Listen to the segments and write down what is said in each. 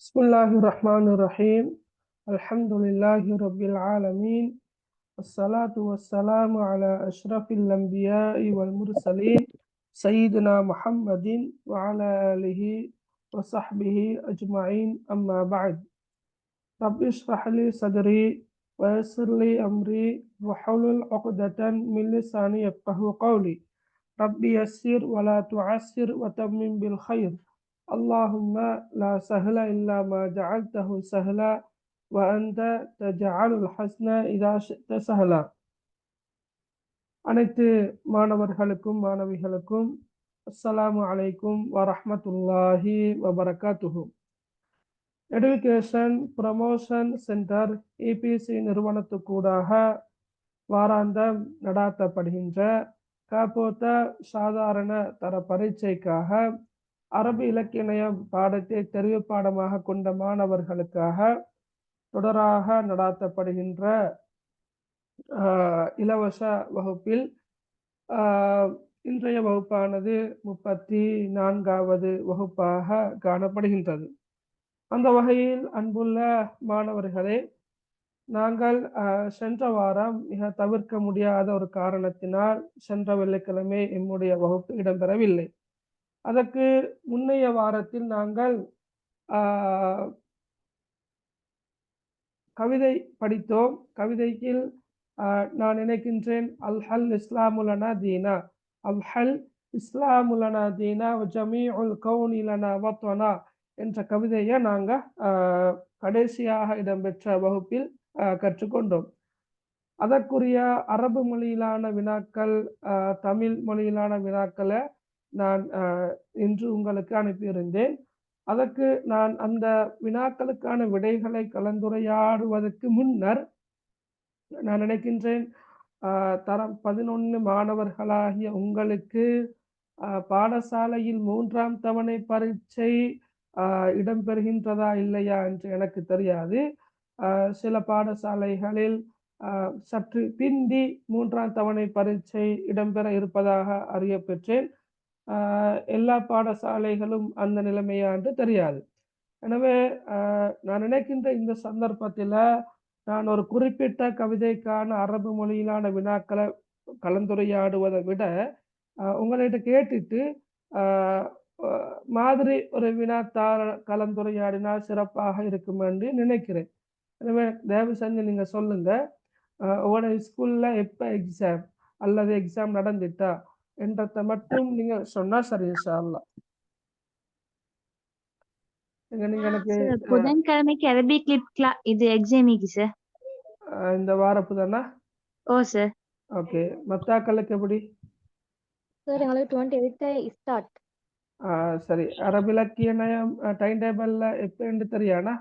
بسم الله الرحمن الرحيم الحمد لله رب العالمين الصلاة والسلام على أشرف الأنبياء والمرسلين سيدنا محمد وعلى آله وصحبه أجمعين أما بعد رب اشرح لي صدري ويسر لي أمري واحلل عقدة من لساني يفقه قولي ربي يسر ولا تعسر وتمم بالخير اللهم لا سهل إلا ما جعلته سهلا وأنت تجعل الحسن إذا شئت سهلا. அனைத்து மாணவர்களுக்கும் மாணவிகளுக்கும் அஸ்ஸலாமு அலைக்கும் வரஹ்மத்துல்லாஹி வபரகாத்துஹு. எடுகேஷன் ப்ரமோஷன் சென்டர் ஏபிசி நிறுவனத்துக்கூடாக வாராந்தம் நடாத்தப்படுகின்ற காப்போத்த சாதாரண தர பரீட்சைக்காக அரபு இலக்கியம் பாடத்தை தெரிவு பாடமாக கொண்ட மாணவர்களுக்காக தொடராக நடாத்தப்படுகின்ற இலவச வகுப்பில் இன்றைய வகுப்பானது 34வது வகுப்பாக காணப்படுகின்றது. அந்த வகையில் அன்புள்ள மாணவர்களே, நாங்கள் சென்ற வாரம் மிக தவிர்க்க முடியாத ஒரு காரணத்தினால் சென்ற வெள்ளிக்கிழமை எம்முடைய வகுப்பு இடம்பெறவில்லை. அதற்கு முன்னைய வாரத்தில் நாங்கள் கவிதை படித்தோம். கவிதையில் நான் நினைக்கின்றேன் அல்ஹல் இஸ்லாமுலனா தீனா, அல்ஹல் இஸ்லாமுலனா தீனா ஜமீஉல் கௌனிலனா வத்வனா என்ற கவிதையை நாங்கள் கடைசியாக இடம்பெற்ற வகுப்பில் கற்றுக்கொண்டோம். அதற்குரிய அரபு மொழியிலான வினாக்கள், தமிழ் மொழியிலான வினாக்களை நான் இன்று உங்களுக்கு அனுப்பியிருந்தேன். அதற்கு நான் அந்த வினாக்களுக்கான விடைகளை கலந்துரையாடுவதற்கு முன்னர் நான் நினைக்கின்றேன் தரம் 11 மாணவர்களாகிய உங்களுக்கு பாடசாலையில் 3ஆம் தவணை பரீட்சை இடம்பெறுகின்றதா இல்லையா என்று எனக்கு தெரியாது. சில பாடசாலைகளில் சற்று பிந்தி 3ஆம் தவணை பரீட்சை இடம்பெற இருப்பதாக அறியப்பெற்றேன். எல்லா பாடசாலைகளும் அந்த நிலைமையா என்று தெரியாது. எனவே நான் நினைக்கின்ற இந்த சந்தர்ப்பத்தில் நான் ஒரு குறிப்பிட்ட கவிதைக்கான அரபு மொழியிலான வினாக்களை கலந்துரையாடுவதை விட உங்கள்கிட்ட கேட்டுட்டு மாதிரி ஒரு வினாத்தார கலந்துரையாடினால் சிறப்பாக இருக்கும் என்று நினைக்கிறேன். எனவே தயவு செஞ்சு நீங்க சொல்லுங்க, உங்களோட ஸ்கூல்ல எப்ப எக்ஸாம் அல்லது எக்ஸாம் நடந்துட்டா என்றதை மட்டும் நீங்க சொன்னா சரி. இன்ஷா அல்லாஹ். நீங்க எனக்கு புதன்கிழமைக்கு அரபிக் இது எக்ஸாமிக்கு சார். இந்த வாரப்பு தானா? ஓ சார். ஓகே. மத்தாக்களுக்கு எப்படி சார்? எங்களுக்கு 28 ஸ்டார்ட். சரி. அரபு இலக்கிய நயம் டைம் டேபிள்ல எப்பன்னு தெரியானா?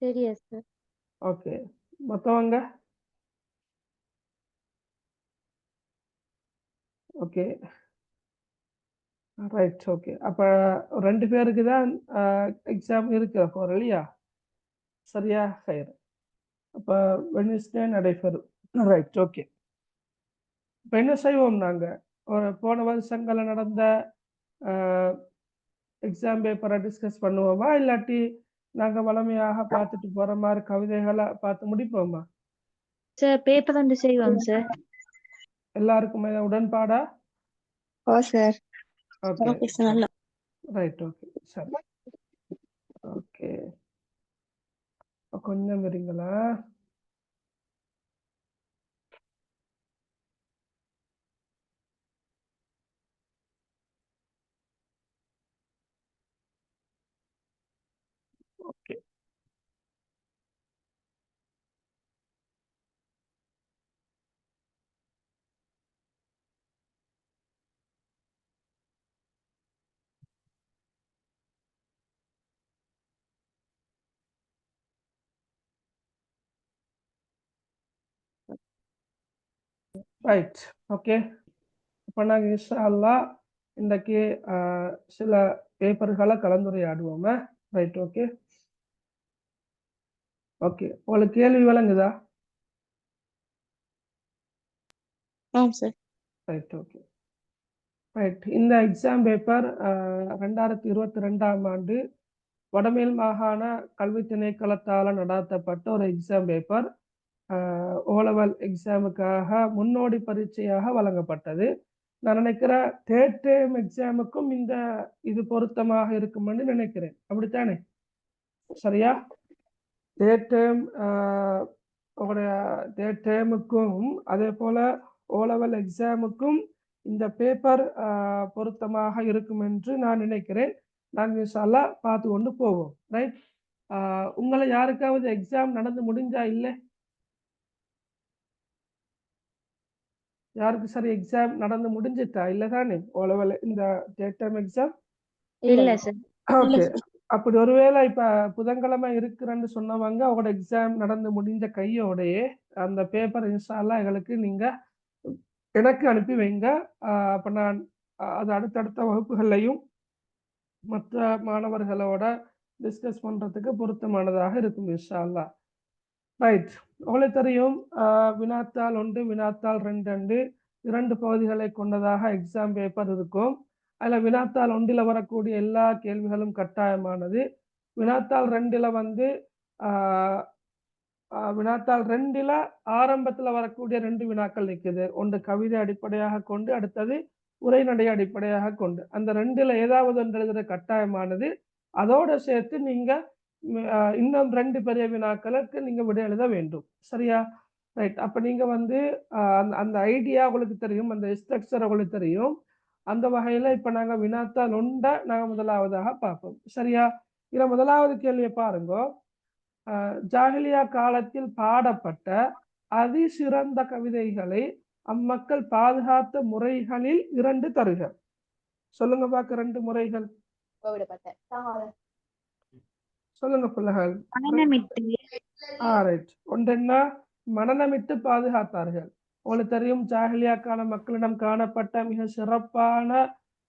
சரியா சார். ஓகே. மத்தவங்க ஓகே, ரைட். ஓகே, அப்ப 2 பேருக்கு தான் எக்ஸாம் இருக்கிற போற இல்லையா? சரியா? ஹைர். அப்ப வெட்னஸ்டே நடைபெறும். ரைட். ஓகே. இப்போ என்ன செய்வோம், நாங்கள் ஒரு போன வருஷங்களில் நடந்த எக்ஸாம் பேப்பரை டிஸ்கஸ் பண்ணுவோமா, இல்லாட்டி நாங்கள் வளமையாக பார்த்துட்டு போகிற மாதிரி கவிதைகளை பார்த்து முடிப்போமா? சார் பேப்பர் வந்து செய்வோம் சார். எல்லாருக்குமே உடன்பாடா? ஓ சார். Okay, right. ஓகே, சரி. ஓகே, கொஞ்சம் வரீங்களா? ஓகே. ரைட். ஓகே, இப்போ நாங்கள் இன்ஷா அல்லாஹ் இன்றைக்கு சில பேப்பர்களை கலந்துரையாடுவோமே. ரைட். ஓகே. ஓகே, உங்களுக்கு கேள்வி விளங்குதா? சார். ரைட். Okay, right. இந்த எக்ஸாம் பேப்பர் 2022ஆம் ஆண்டு வடமேல் மாகாண கல்வி திணைக்களத்தால் நடத்தப்பட்ட ஒரு எக்ஸாம் பேப்பர் ஓலெவல் எக்ஸாமுக்காக முன்னோடி பரீட்சையாக வழங்கப்பட்டது. நான் நினைக்கிறேன் தேர்ட் டேர்ம் எக்ஸாமுக்கும் இது பொருத்தமாக இருக்கும்னு நினைக்கிறேன். அப்படித்தானே? சரியா? தேர்ட் டேர்ம் உங்களுடைய தேர்ட் டேர்முக்கும் அதே போல ஓலெவல் எக்ஸாமுக்கும் இந்த பேப்பர் பொருத்தமாக இருக்கும் என்று நான் நினைக்கிறேன். நாங்கள் இன்ஷால்லா பார்த்து கொண்டு போவோம். ரைட்? உங்களை யாருக்காவது எக்ஸாம் நடந்து முடிஞ்சா இல்லை? யாருக்கு சரி எக்ஸாம் நடந்து முடிஞ்சிட்டா இல்லை தானே? ஓலெவல் இந்த தேர்ட் டேர்ம் எக்ஸாம் இல்ல சார். ஓகே. அப்படி ஒருவேளை இப்ப புதன்கிழமை இருக்கிறேன்னு சொன்னவங்க அவங்களோட எக்ஸாம் நடந்து முடிஞ்ச கையோடையே அந்த பேப்பர் இன்ஷால்லா எங்களுக்கு நீங்க எனக்கு அனுப்பி வைங்க. அப்ப நான் அது அடுத்தடுத்த வகுப்புகள்லையும் மற்ற மாணவர்களோட டிஸ்கஸ் பண்றதுக்கு பொருத்தமானதாக இருக்கும் இன்ஷால்லா. ரைட். உங்களுக்கு தெரியும் வினாத்தாள் 1 வினாத்தாள் 2 2 பகுதிகளை கொண்டதாக எக்ஸாம் பேப்பர் இருக்கும். அதில் வினாத்தாள் 1 வரக்கூடிய எல்லா கேள்விகளும் கட்டாயமானது. வினாத்தாள் 2 வந்து வினாத்தாள் 2 ஆரம்பத்தில் வரக்கூடிய 2 வினாக்கள் நிற்குது. ஒன்று கவிதை அடிப்படையாக கொண்டு, அடுத்தது உரைநடை அடிப்படையாக கொண்டு. அந்த 2 ஏதாவது ஒன்று எழுதுற கட்டாயமானது. அதோட சேர்த்து நீங்க இன்னும் 2 பெரிய வினாக்களுக்கு நீங்க விட எழுத வேண்டும். சரியா? ரைட். அப்ப நீங்க வந்து அந்த ஐடியா உங்களுக்கு தெரியும், அந்த ஸ்ட்ரக்சர் உங்களுக்கு தெரியும். அந்த வகையில இப்ப நாங்க வினாத்தாள் 1 நாங்க முதலாவதாக பார்ப்போம். சரியா? இதுல முதலாவது கேள்வியை பாருங்க. ஜாஹிலியா காலத்தில் பாடப்பட்ட அதிசிறந்த கவிதைகளை அம்மக்கள் பாதுகாத்த முறைகளில் 2 தருக. சொல்லுங்க பார்க்க 2 முறைகள். சொல்லுங்க பிள்ளைகள். ஒன்று என்ன? மனநமிட்டு பாதுகாத்தார்கள். உங்களுக்கு தெரியும் ஜாஹிலியா கால மக்களிடம் காணப்பட்ட மிக சிறப்பான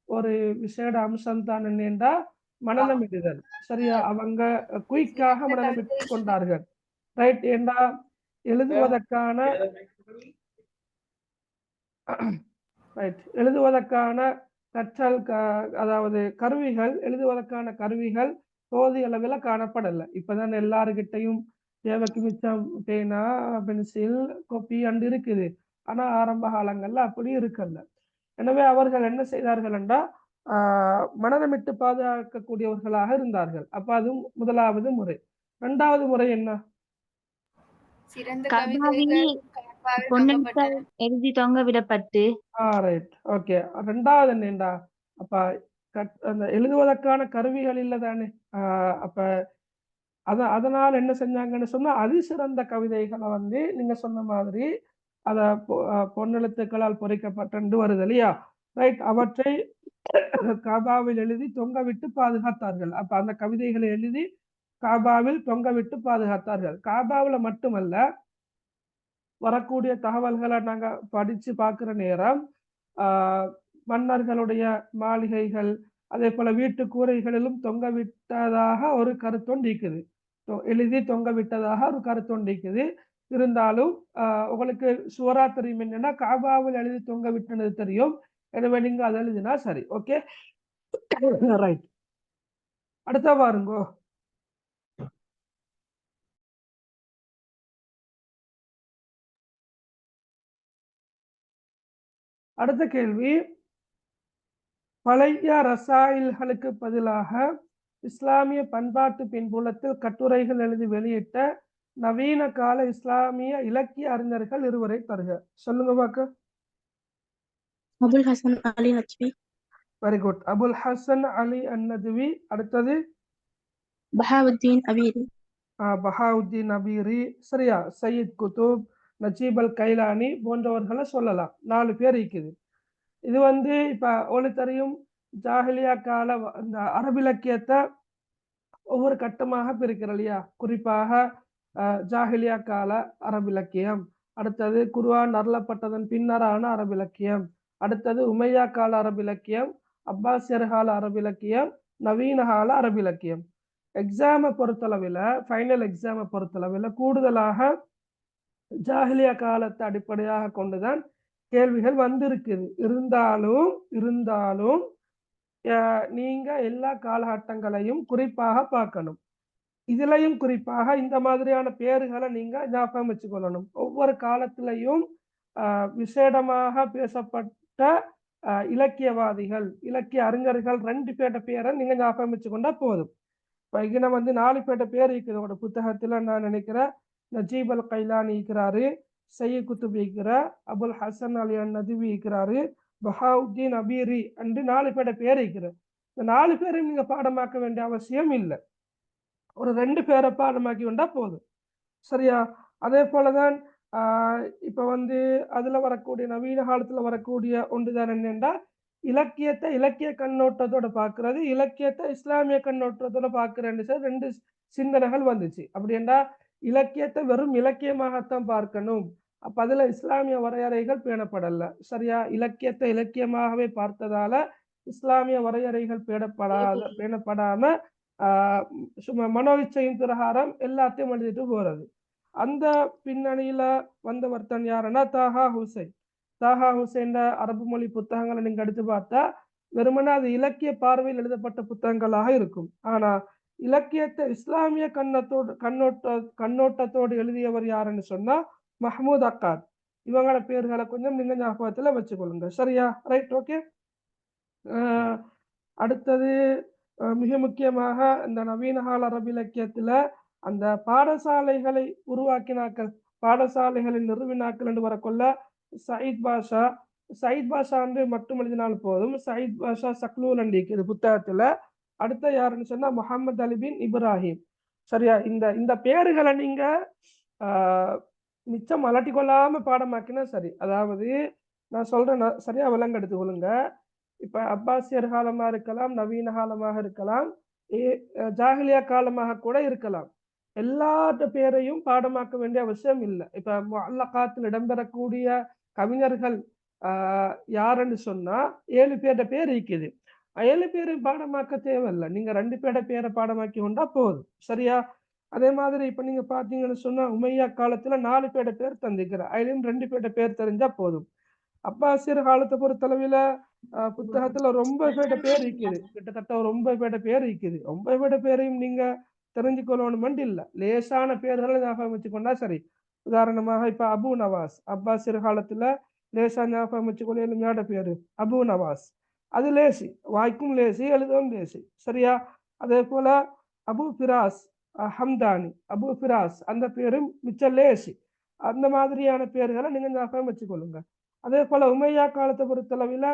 ஒரு விசேட அம்சம் தான் என்னென்றா மனநமிடுதல். சரியா? அவங்க குயிக்காக மனநமிட்டு கொண்டார்கள். ரைட்? ஏண்டா எழுதுவதற்கான கற்றல் அதாவது கருவிகள், எழுதுவதற்கான கருவிகள் போதிய அளவில் காணப்படலை. இப்பதான் எல்லாருக்கிட்டையும் தேவைக்கு மிச்சம் பேனா, பென்சில், கொப்பி அண்டு இருக்குது. ஆனா ஆரம்ப காலங்கள்ல அப்படி இருக்கல. எனவே அவர்கள் என்ன செய்தார்கள் என்றா மனநமிட்டு பாதுகாக்கக்கூடியவர்களாக இருந்தார்கள். அப்ப அது முதலாவது முறை. 2வது முறை என்ன? எழுதி தொங்க விடப்பட்டு. ரைட். ஓகே. 2வது என்னண்டா அப்ப அந்த எழுதுவதற்கான கருவிகள் இல்லை தானே. அப்ப அதனால என்ன செஞ்சாங்கன்னு சொன்னா அதிசிறந்த கவிதைகளை வந்து நீங்க சொன்ன மாதிரி அத பொன்னெழுத்துக்களால் பொறிக்கப்பட்டு வருது இல்லையா? ரைட். அவற்றை காபாவில் எழுதி தொங்க விட்டு பாதுகாத்தார்கள். அப்ப அந்த கவிதைகளை எழுதி காபாவில் தொங்க விட்டு பாதுகாத்தார்கள். காபாவில் மட்டுமல்ல, வரக்கூடிய தகவல்களை நாங்க படிச்சு பார்க்கிற நேரம் மன்னர்களுடைய மாளிகைகள் அதே போல வீட்டு கூரைகளிலும் தொங்க விட்டதாக ஒரு கருத்தொண்டு இருக்குது. எழுதி தொங்க விட்டதாக ஒரு கருத்தொண்டு இருக்குது. இருந்தாலும் உங்களுக்கு சுவரா தெரியும் என்னன்னா காபாவில் எழுதி தொங்க விட்டது தெரியும். எனவே நீங்க அதை எழுதினா சரி. ஓகே. ரைட். அடுத்த பாருங்கோ. அடுத்த கேள்வி, பழைய ரசாயில்களுக்கு பதிலாக இஸ்லாமிய பண்பாட்டு பின்புலத்தில் கட்டுரைகள் எழுதி வெளியிட்ட நவீன கால இஸ்லாமிய இலக்கிய அறிஞர்கள் 2 தருக. சொல்லுங்க பாக்க. அபுல் ஹசன் அலி நத்வி. Very good. அபுல் ஹசன் அலி அந்நத்வி. அடுத்தது பஹாவுத்தீன் அபீரி. பஹாவுத்தீன் அபீரி. சரியா? Sayyid Qutb, Najib al Kilani போன்றவர்களை சொல்லலாம். 4 பேர் இருக்குது. இது வந்து இப்ப உங்களுக்கு தெரியும் ஜாஹிலியா கால இந்த அரபிலக்கியத்தை ஒவ்வொரு கட்டமாக பிரிக்கிற இல்லையா? குறிப்பாக ஜாஹிலியா கால அரபிலக்கியம், அடுத்தது குர்ஆன் அருளப்பட்டதன் பின்னரான அரபிலக்கியம், அடுத்தது உமையா கால அரபிலக்கியம், அப்பாசியர் கால அரபிலக்கியம், நவீன கால அரபிலக்கியம். எக்ஸாமை பொறுத்தளவில், ஃபைனல் எக்ஸாமை பொறுத்தளவில் கூடுதலாக ஜாஹிலியா காலத்தை அடிப்படையாக கொண்டுதான் கேள்விகள் வந்திருக்குது. இருந்தாலும் நீங்க எல்லா காலகட்டங்களையும் குறிப்பாக பார்க்கணும். இதுலயும் குறிப்பாக இந்த மாதிரியான பேர்களை நீங்க ஞாபகம் வச்சுக்கொள்ளணும். ஒவ்வொரு காலத்திலையும் விசேடமாக பேசப்பட்ட இலக்கியவாதிகள், இலக்கிய அறிஞர்கள் 2 பேர்ட பேரை நீங்க ஞாபகம் வச்சுக்கொண்டா போதும். இப்ப இங்க வந்து 4 பேர்ட பேர் இருக்குது ஒரு புத்தகத்துல. நான் நினைக்கிறேன் நஜீப் அல் கைலானி இருக்கிறாரு, சையத் குத்துப் இருக்கிற, அபுல் ஹசன் அலி நதுவி இருக்கிறாரு, பஹாவுத்தீன் அபீரி என்று 4 பேர்ட பேர் இருக்கிறது. இந்த 4 பேரையும் நீங்க பாடமாக்க வேண்டிய அவசியம் இல்லை. ஒரு 2 பேரை பாடமாக்கி கொண்டா போதும். சரியா? அதே போலதான் இப்ப வந்து அதுல வரக்கூடிய நவீன காலத்துல வரக்கூடிய ஒன்றுதான் என்னென்றா, இலக்கியத்தை இலக்கிய கண்ணோட்டத்தோட பார்க்கிறது, இலக்கியத்தை இஸ்லாமிய கண்ணோட்டத்தோட பார்க்கிறேன்னு 2 சிந்தனைகள் வந்துச்சு. அப்படி என்றா இலக்கியத்தை வெறும் இலக்கியமாகத்தான் பார்க்கணும். அப்ப அதுல இஸ்லாமிய வரையறைகள் பேணப்படல. சரியா? இலக்கியத்தை இலக்கியமாகவே பார்த்ததால இஸ்லாமிய வரையறைகள் பேணப்படாம சும்மா மனோ இச்சையின் பிரகாரம் எல்லாத்தையும் எழுதிட்டு போறது. அந்த பின்னணியில வந்தவர் தான் யாருன்னா தாஹா ஹுசைன். தாஹா ஹுசைன் அரபு மொழி புத்தகங்களை நீங்க எடுத்து பார்த்தா வெறுமனே அது இலக்கிய பார்வையில் எழுதப்பட்ட புத்தகங்களாக இருக்கும். ஆனா இலக்கியத்தை இஸ்லாமிய கண்ணோட்டத்தோடு எழுதியவர் யாருன்னு சொன்னா மஹ்மூத் அக்காத். இவங்களோட பேர்களை கொஞ்சம் நீங்க ஞாபகத்துல வச்சுக்கொள்ளுங்க. சரியா? Right, okay. அடுத்தது மிக முக்கியமாக இந்த நவீன கால அரபு இலக்கியத்துல அந்த பாடசாலைகளை உருவாக்கினாக்கள், பாடசாலைகளை நிறுவினாக்கள் என்று வரக்கொள்ள சயீத் பாஷா என்று மட்டும் எழுதினால் போதும். சயீத் பாஷா சக்லூல் இது புத்தகத்துல. அடுத்த யாருன்னு சொன்னா முகமது அலி பின் இப்ராஹிம். சரியா? இந்த பேர்களை நீங்க மிச்சம் அலட்டி கொள்ளாம பாடமாக்கினா சரி. அதாவது நான் சொல்றேன், சரியா விலங்கு எடுத்துக்கொள்ளுங்க. இப்ப அப்பாசியர் காலமா இருக்கலாம், நவீன காலமாக இருக்கலாம், ஜாகிலியா காலமாக கூட இருக்கலாம். எல்லாத்த பேரையும் பாடமாக்க வேண்டிய அவசியம் இல்லை. இப்ப முஅல்லகாத்தில் இடம்பெறக்கூடிய கவிஞர்கள் யாருன்னு சொன்னா 7 பேர்ட பேர் இருக்குது. 7 பேரையும் பாடமாக்க தேவையில்லை. நீங்க 2 பேர்ட பேரை பாடமாக்கி கொண்டா போதும். சரியா? அதே மாதிரி இப்ப நீங்க பாத்தீங்கன்னு சொன்னா உமையா காலத்துல 4 பேர்ட பேர் தந்திக்கிறார். அதுலயும் 2 பேர்ட பேர் தெரிஞ்சா போதும். அப்பாசியர் காலத்தை பொறுத்தளவுல புத்தகத்துல ரொம்ப பேர்ட பேர் இருக்குது. கிட்டத்தட்ட ஒரு 9 பேர்ட பேர் இருக்குது. 9 பேர்ட பேரையும் நீங்க தெரிஞ்சுக்கொள்ளணுமென்று இல்லை. லேசான பேர்களை ஞாபகம் வச்சுக்கொண்டா சரி. உதாரணமாக இப்ப அபு நவாஸ், அப்பாசியர் காலத்துல லேசா ஞாபகம் வச்சுக்கொள்ள எளிமையான பேரு அபு நவாஸ். அது லேசி, வாய்க்கும் லேசி, எழுதவும் லேசி. சரியா? அதே போல அபு ஃபிராஸ் ஹம்தானி, அபு ஃபிராஸ் அந்த பேரும் மிச்ச லேசி. அந்த மாதிரியான பேர்களை நீங்க ஞாபகம் வச்சுக்கொள்ளுங்க. அதே போல உமையா காலத்தை பொறுத்தளவில்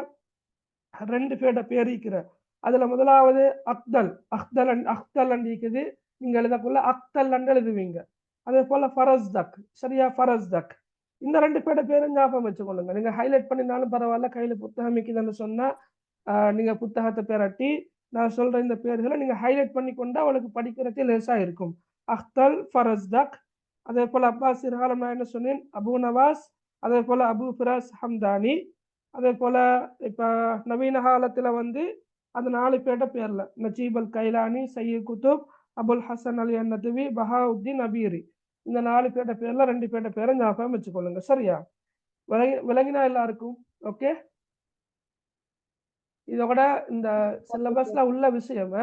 2 பேர்ட பேர் இருக்கிற. அதுல முதலாவது அக்தல் இருக்குது. நீங்க எழுதக்குள்ள அக்தல் எழுதுவீங்க. அதே போல ஃபரஸ்தக். சரியா? ஃபரஸ்தக். இந்த 2 பேர்ட பேரும் ஞாபகம் வச்சுக்கொள்ளுங்க. நீங்க ஹைலைட் பண்ணினாலும் பரவாயில்ல, கையில புத்தகம் இருக்குதுன்னு சொன்னா நீங்க புத்தகத்தை பேரட்டி நான் சொல்ற இந்த பேர்களை நீங்க ஹைலைட் பண்ணி கொண்டா அவளுக்கு படிக்கிறதே லேசா இருக்கும். அக்தல், ஃபரஸ்தக். அதே போல அப்பாசியர் காலம் நான் என்ன சொன்னேன், அபு நவாஸ். அதே போல அபு ஃபிராஸ் ஹம்தானி. அதே போல இப்ப நவீன காலத்துல வந்து அந்த 4 பேர்ட பேர்ல நஜீப் அல் கைலானி, சையத் குத்துப், அபுல் ஹசன் அலி நதுவி, பஹாவுத்தீன் அபீரி. இந்த 4 பேர்ட பேர்ல 2 பேர்ட பேரை ஞாபகம் வச்சுக்கொள்ளுங்க. சரியா? விளங்கினா எல்லாருக்கும்? ஓகே. இதோட இந்த சிலபஸ்ல உள்ள விஷயம்,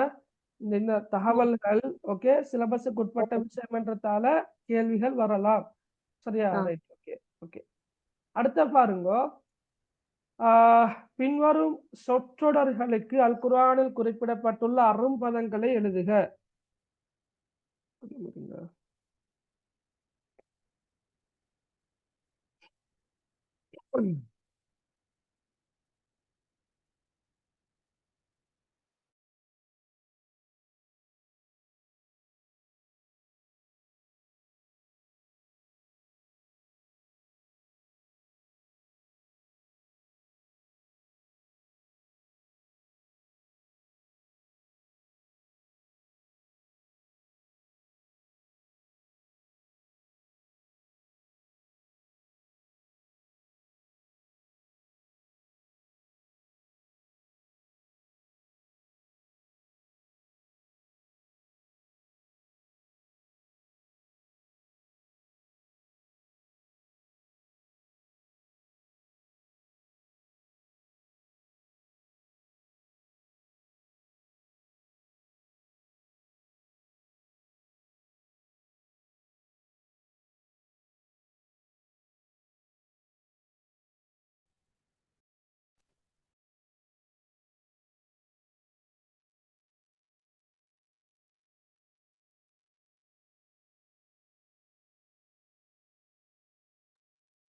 இந்த தகவல்கள் ஓகே சிலபஸுக்கு உட்பட்ட விஷயம் என்றதால கேள்விகள் வரலாம். சரியா? Right, okay okay. அடுத்த பாருங்க, பின்வரும் சொற்றொடர்களுக்கு அல் குர்ஆனில் குறிப்பிடப்பட்டுள்ள அரும்பதங்களை எழுதுக.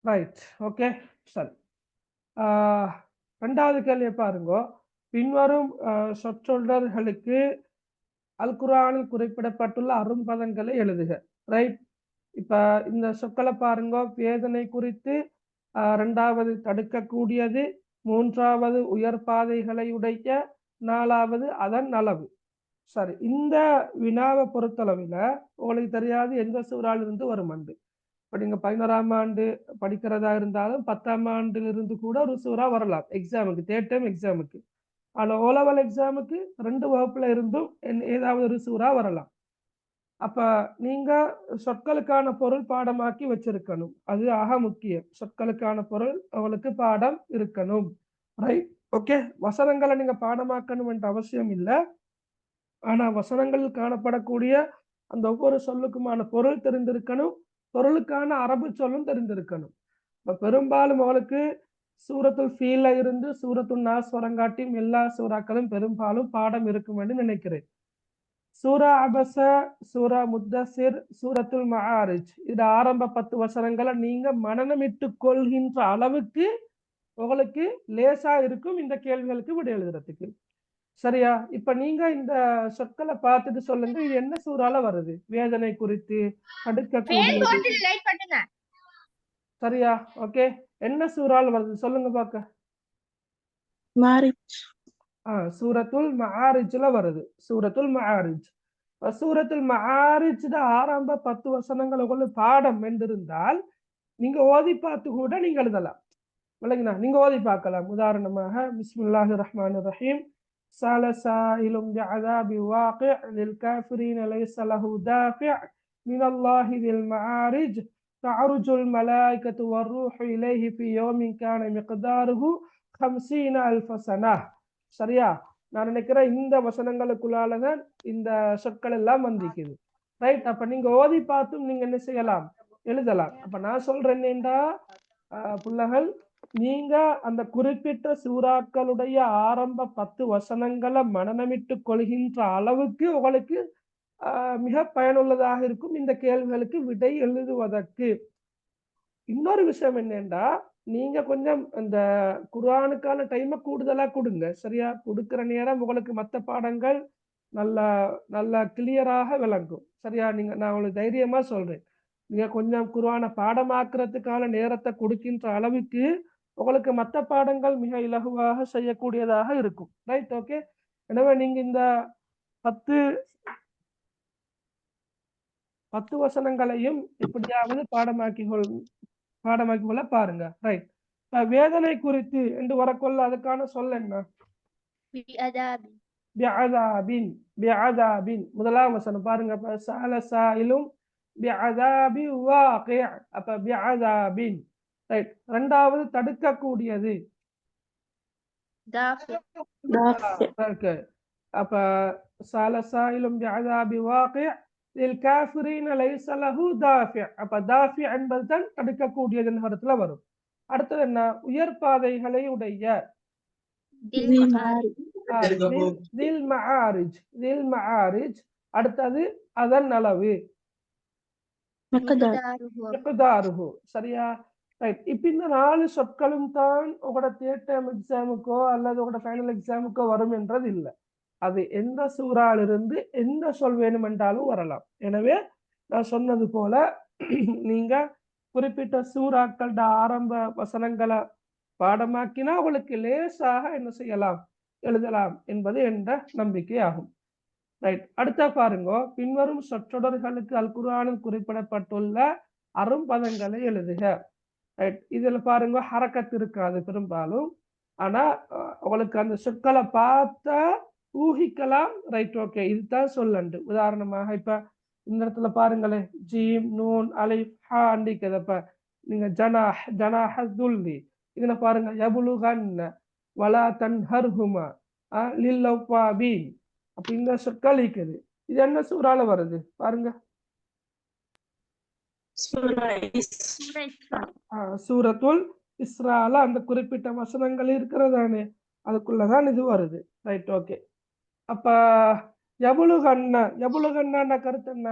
Right, okay. சரி, ரெண்டாவது கேள்வியை பாருங்க. பின்வரும் சொற்றொடர்களுக்கு அல் குர்ஆனில் குறிப்பிடப்பட்டுள்ள அரும்பதங்களை எழுதுக. ரைட், இப்ப இந்த சொற்களை பாருங்க. வேதனை குறித்து, ரெண்டாவது தடுக்கக்கூடியது, மூன்றாவது உயர் பாதைகளை உடைய, நாலாவது அதன் அளவு. சரி, இந்த வினாவை பொறுத்தளவில் உங்களுக்கு தெரியாது எந்த சூறாவில் இருந்து வரும் ஆண்டு. இப்போ நீங்கள் 11ஆம் ஆண்டு படிக்கிறதா இருந்தாலும் 10ஆம் ஆண்டிலிருந்து கூட ஒரு சூறா வரலாம் எக்ஸாமுக்கு, தேர்ட் டைம் எக்ஸாமுக்கு. ஆனால் ஓ லெவல் எக்ஸாமுக்கு 2 வகுப்புல இருந்தும் ஏதாவது ஒரு சூறா வரலாம். அப்ப நீங்க சொற்களுக்கான பொருள் பாடமாக்கி வச்சிருக்கணும். அது ஆக முக்கியம். சொற்களுக்கான பொருள் உங்களுக்கு பாடம் இருக்கணும். Right, okay. வசனங்களை நீங்க பாடமாக்கணும் என்ற அவசியம் இல்லை. ஆனா வசனங்களில் காணப்படக்கூடிய அந்த ஒவ்வொரு சொல்லுக்குமான பொருள் தெரிந்திருக்கணும். பொருளுக்கான அரபு சொல்லும் தெரிந்திருக்கணும். இப்ப பெரும்பாலும் அவளுக்கு சூரத்துல் ஃபீல்ல இருந்து சூரத்துல் நாஸ் வரங்காட்டியும் எல்லா சூறாக்களும் பெரும்பாலும் பாடம் இருக்கும் என்று நினைக்கிறேன். சூரா அபஸ, சூரா முத்தஸிர், சூரத்துல் மஆரிஜ், இது ஆரம்ப 10 வசனங்களை நீங்க மனனமிட்டு கொள்கின்ற அளவுக்கு உங்களுக்கு லேசா இருக்கும் இந்த கேள்விகளுக்கு விடை எழுதுறதுக்கு. சரியா? இப்ப நீங்க இந்த சொற்களை பார்த்துட்டு சொல்லுங்க, இது என்ன சூறால வருது? வேதனை குறித்து, தடுக்கக்கூடிய. சரியா? ஓகே, என்ன சூறால வருது சொல்லுங்க பாக்க. மாரிஜ். சூரத்துல் மஆரிஜ்ல வருது. சூரத்துல் மஆரிஜ். சூரத்துல் மஆரிஜ் ஆரம்ப 10 வசனங்கள் உங்களுக்கு பாடம் என்றிருந்தால் நீங்க ஓதி பார்த்து கூட நீங்க எழுதலாம். விளங்கினா? நீங்க ஓதி பார்க்கலாம். உதாரணமாக பிஸ்மில்லாஹிர் ரஹ்மானிர் ரஹீம், சால சாயிலும் பிஅஸாபி வாகி' லில் காஃபிரீன லைஸ லஹு தாஃபி' மினல்லாஹி தில் மஆரிஜ் தஅருஜுல் மலாயிகத்து வர்ரூஹு இலைஹி ஃபீ யௌமின் கான மிக்தாருஹு 50,000 சனஹ். சரியா? நான் நினைக்கிறேன் இந்த வசனங்களுக்குள்ளாலதான் இந்த சொற்கள் எல்லாம் வந்திக்குது. ரைட், அப்ப நீங்க ஓதி பார்த்தும் நீங்க என்ன செய்யலாம்? எழுதலாம். அப்ப நான் சொல்றேன் என்னண்டா புள்ளகள், நீங்க அந்த குறிப்பிட்ட சூறாக்களுடைய ஆரம்ப 10 வசனங்களை மனனமிட்டு கொள்கின்ற அளவுக்கு உங்களுக்கு மிக பயனுள்ளதாக இருக்கும் இந்த கேள்விகளுக்கு விடை எழுதுவதற்கு. இன்னொரு விஷயம் என்னன்னா, நீங்க கொஞ்சம் அந்த குர்ஆனுக்கான டைமை கூடுதலா கொடுங்க. சரியா? கொடுக்கிற நேரம் உங்களுக்கு மற்ற பாடங்கள் நல்லா கிளியராக விளங்கும். சரியா? நான் உங்களுக்கு தைரியமா சொல்றேன், நீங்க கொஞ்சம் குர்ஆனை பாடமாக்குறதுக்கான நேரத்தை கொடுக்கின்ற அளவுக்கு உங்களுக்கு மற்ற பாடங்கள் மிக இலகுவாக செய்யக்கூடியதாக இருக்கும். Right, okay. எனவே நீங்க இந்த 10 வசனங்களையும் எப்படியாவது பாடமாக்கி கொள்ள பாருங்க. ரைட், வேதனை குறித்து என்று வரக்கொள்ள அதுக்கான சொல் என்ன? பிஅஸாபின். பிஅஸாபின் முதலாம் வசனம் பாருங்க. சஅல சாயிலும் பிஅஸாபி வாகி'. அப்ப பிஅஸாபின். ரைட், இரண்டாவது தடுக்கக்கூடியது. அப்ப சஅல சாயிலும் பிஅஸாபி வாகி' லில் காஃபிரீன லைஸ லஹு தாஃபி'. அப்ப தாஃபி என்பதுதான் தடுக்கக்கூடியது என்ற அர்த்தத்துல வரும். அடுத்தது என்ன? உயர் பாதைகளை உடைய. தில் மஆரிஜ். தில் மஆரிஜ். அடுத்தது அதன் அளவு. மிக்தாருஹு. சரியா? ரைட், இப்ப இந்த 4 சொற்களும் தான் உங்களோட தேர்ட் டேர்ம் எக்ஸாமுக்கோ அல்லது உங்களோட ஃபைனல் எக்ஸாமுக்கோ வரும் என்றது இல்லை. அது எந்த சூறாலிருந்து எந்த சொல் வேணும் என்றாலும் வரலாம். எனவே நான் சொன்னது போல நீங்க குறிப்பிட்ட சூறாக்களோட ஆரம்ப வசனங்களை பாடமாக்கினா உங்களுக்கு லேசாக என்ன செய்யலாம்? எழுதலாம் என்பது என்ற நம்பிக்கை ஆகும். ரைட், அடுத்த பாருங்க. பின்வரும் சொற்றொடர்களுக்கு அல் குர்ஆனில் குறிப்பிடப்பட்டுள்ள அரும்பதங்களை எழுதுக. ரைட், இதுல பாருங்க ஹரக்கத் இருக்காது பெரும்பாலும். ஆனா உங்களுக்கு அந்த சொற்களை பார்த்தா ஊகிக்கலாம். ரைட், ஓகே, இதுதான் சொல்லண்டு. உதாரணமாக இப்ப இந்த இடத்துல பாருங்களேன், ஜீம் நூன் அலிஃப் ஹா அண்டிக்கிறப்ப நீங்க ஜனாஹ துல்லி. இதுல பாருங்க யபுலுகன்ன வலா தன்ஹர்ஹுமா லில்லவ்வாபீன். அப்ப இந்த சொற்கள் இருக்குது. இது என்ன சூறால வருது பாருங்க? சூரத்துல் இஸ்ரால அந்த குறிப்பிட்ட வசனங்கள் இருக்கிறதானே, அதுக்குள்ளதான் இது வருது. Right, okay. அப்ப யபுலுகன்ன கருத்து என்ன?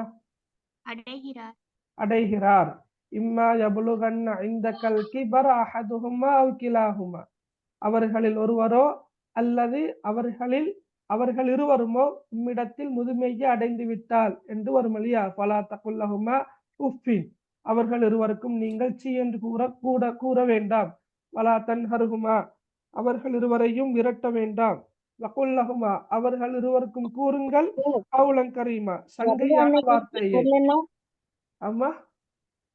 அடைகிறார். இம்மா யபுலுகன்ன இந்தகல் கிபர அஹதுஹுமா அவ் கிலாஹுமா, அவர்களில் ஒருவரோ அல்லது அவர்கள் இருவருமோ உம்மிடத்தில் முதுமையை அடைந்து விட்டால் என்று ஒரு மொழியா. பலா தகுல்லஹுமா உஃபின், அவர்கள் இருவருக்கும் நீங்கள் சீ என்று கூற வேண்டாம். வலா தன்ஹருஹுமா, அவர்கள் இருவரையும் விரட்ட வேண்டாம். வகுல்லஹுமா, அவர்கள் இருவருக்கும் கூறுங்கள் கௌலன் கரீமா, சங்கையான வார்த்தையை. ஆமா,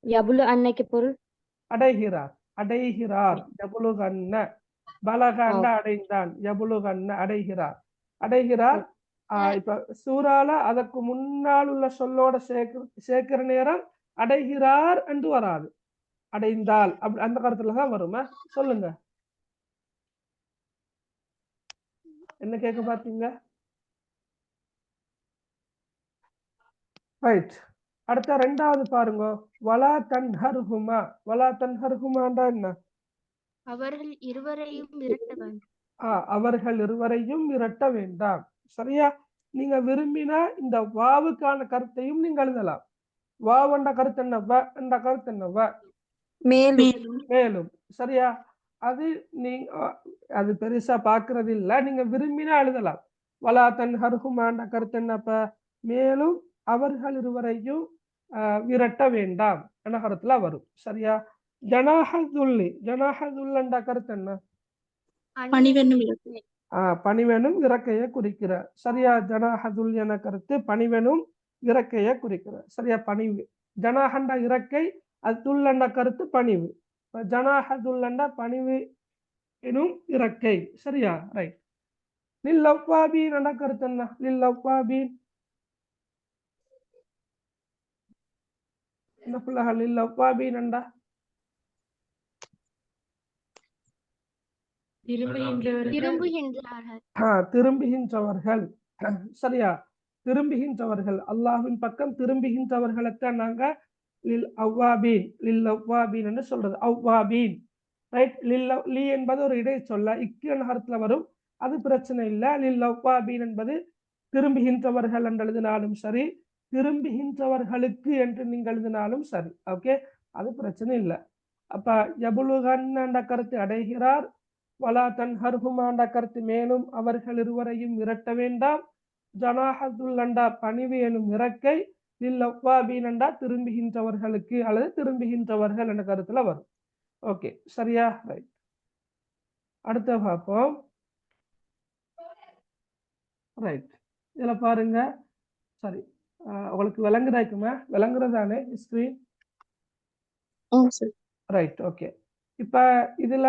யபுலு அன்னைக்கு பொருள் அடைகிறார். யபுலுகன்ன, பலகண்ட அடைந்தான், யபுலுகன்ன அடைகிறார். இப்ப சூறால அதற்கு முன்னால் உள்ள சொல்லோட சேர்க்கிற நேரம் அடைகிறார் என்று வராது, அடைந்தால் அந்த கருத்துலதான் வருமா? சொல்லுங்க, என்ன கேட்க பார்த்தீங்க? ரைட். அடுத்த ரெண்டாவது பாருங்க, வலா தன்ஹர்ஹுமா. வலா தன்ஹர்ஹுமாண்டா என்ன? அவர்கள் இருவரையும் விரட்ட வேண்டும். அவர்கள் இருவரையும் விரட்ட வேண்டாம். சரியா? நீங்க விரும்பினா இந்த வாவுக்கான கருத்தையும் நீங்க எழுதலாம். வாவண்ட கருத்து என்ன? வ என்ற கருத்து என்ன? வ, மேலும். சரியா? அது நீங்க அது பெருசா பாக்குறது இல்ல, நீங்க விரும்பினா எழுதலாம். வலா தன்ஹர்ஹுமாண்ட கருத்து என்னப்ப? மேலும் அவர்கள் இருவரையும் விரட்ட வேண்டாம் என்ற கருத்துல வரும். சரியா? ஜனாஹதுல்ல கருத்து என்ன? பணிவெனும் இறக்கைய குறிக்கிற. சரியா? ஜனாஹதுல் என கருத்து பணிவெனும் இறக்கைய குறிக்கிற. சரியா? பணிவு. ஜனாஹண்ட இறக்கை, அது துல்லண்ட கருத்து பணிவு. ஜனாஹதுல்லண்ட பணிவு எனும் இறக்கை. சரியா? ரைட். லில்லவ்வாபீன் என்ற கருத்து என்ன? லில்லவ்வாபீன் என்ன பிள்ளைகள்? லில்லவ்வாபீன் என்றா திரும்புகின்றவர்கள். சரியா? திரும்புகின்றவர்கள், அல்லாஹ்வின் பக்கம் திரும்புகின்றவர்களைத்தான் நாங்க லில் அவ்வாபீன், லில் அவ்வாபீன் என்று சொல்றது. அவ்வாபீன், ரைட். லி என்பது ஒரு இடை சொல்ல, இக்கு நகரத்துல வரும், அது பிரச்சனை இல்லை. லில் அவ்வாபீன் என்பது திரும்புகின்றவர்கள் என்று எழுதினாலும் சரி, திரும்புகின்றவர்களுக்கு என்று நீங்க எழுதினாலும் சரி. ஓகே, அது பிரச்சனை இல்லை. அப்ப யபுலுகன் என்ற கருத்து அடைகிறார், வலா தன்ஹர்ஹுமாண்ட கருத்து மேலும் அவர்கள் இருவரையும் விரட்ட வேண்டாம், ஜனாஹதுல்லண்டா பணிவு எனும் இறக்கை, லில்லவ்வாபீனண்டா திரும்புகின்றவர்களுக்கு அல்லது திரும்புகின்றவர்கள் என்ற கருத்துல வரும். ஓகே, சரியா? ரைட். அடுத்த பார்ப்போம். ரைட், இதுல பாருங்க. சரி, உங்களுக்கு விளங்குறதானே ஸ்கிரீன்? Right, okay. இப்ப இதுல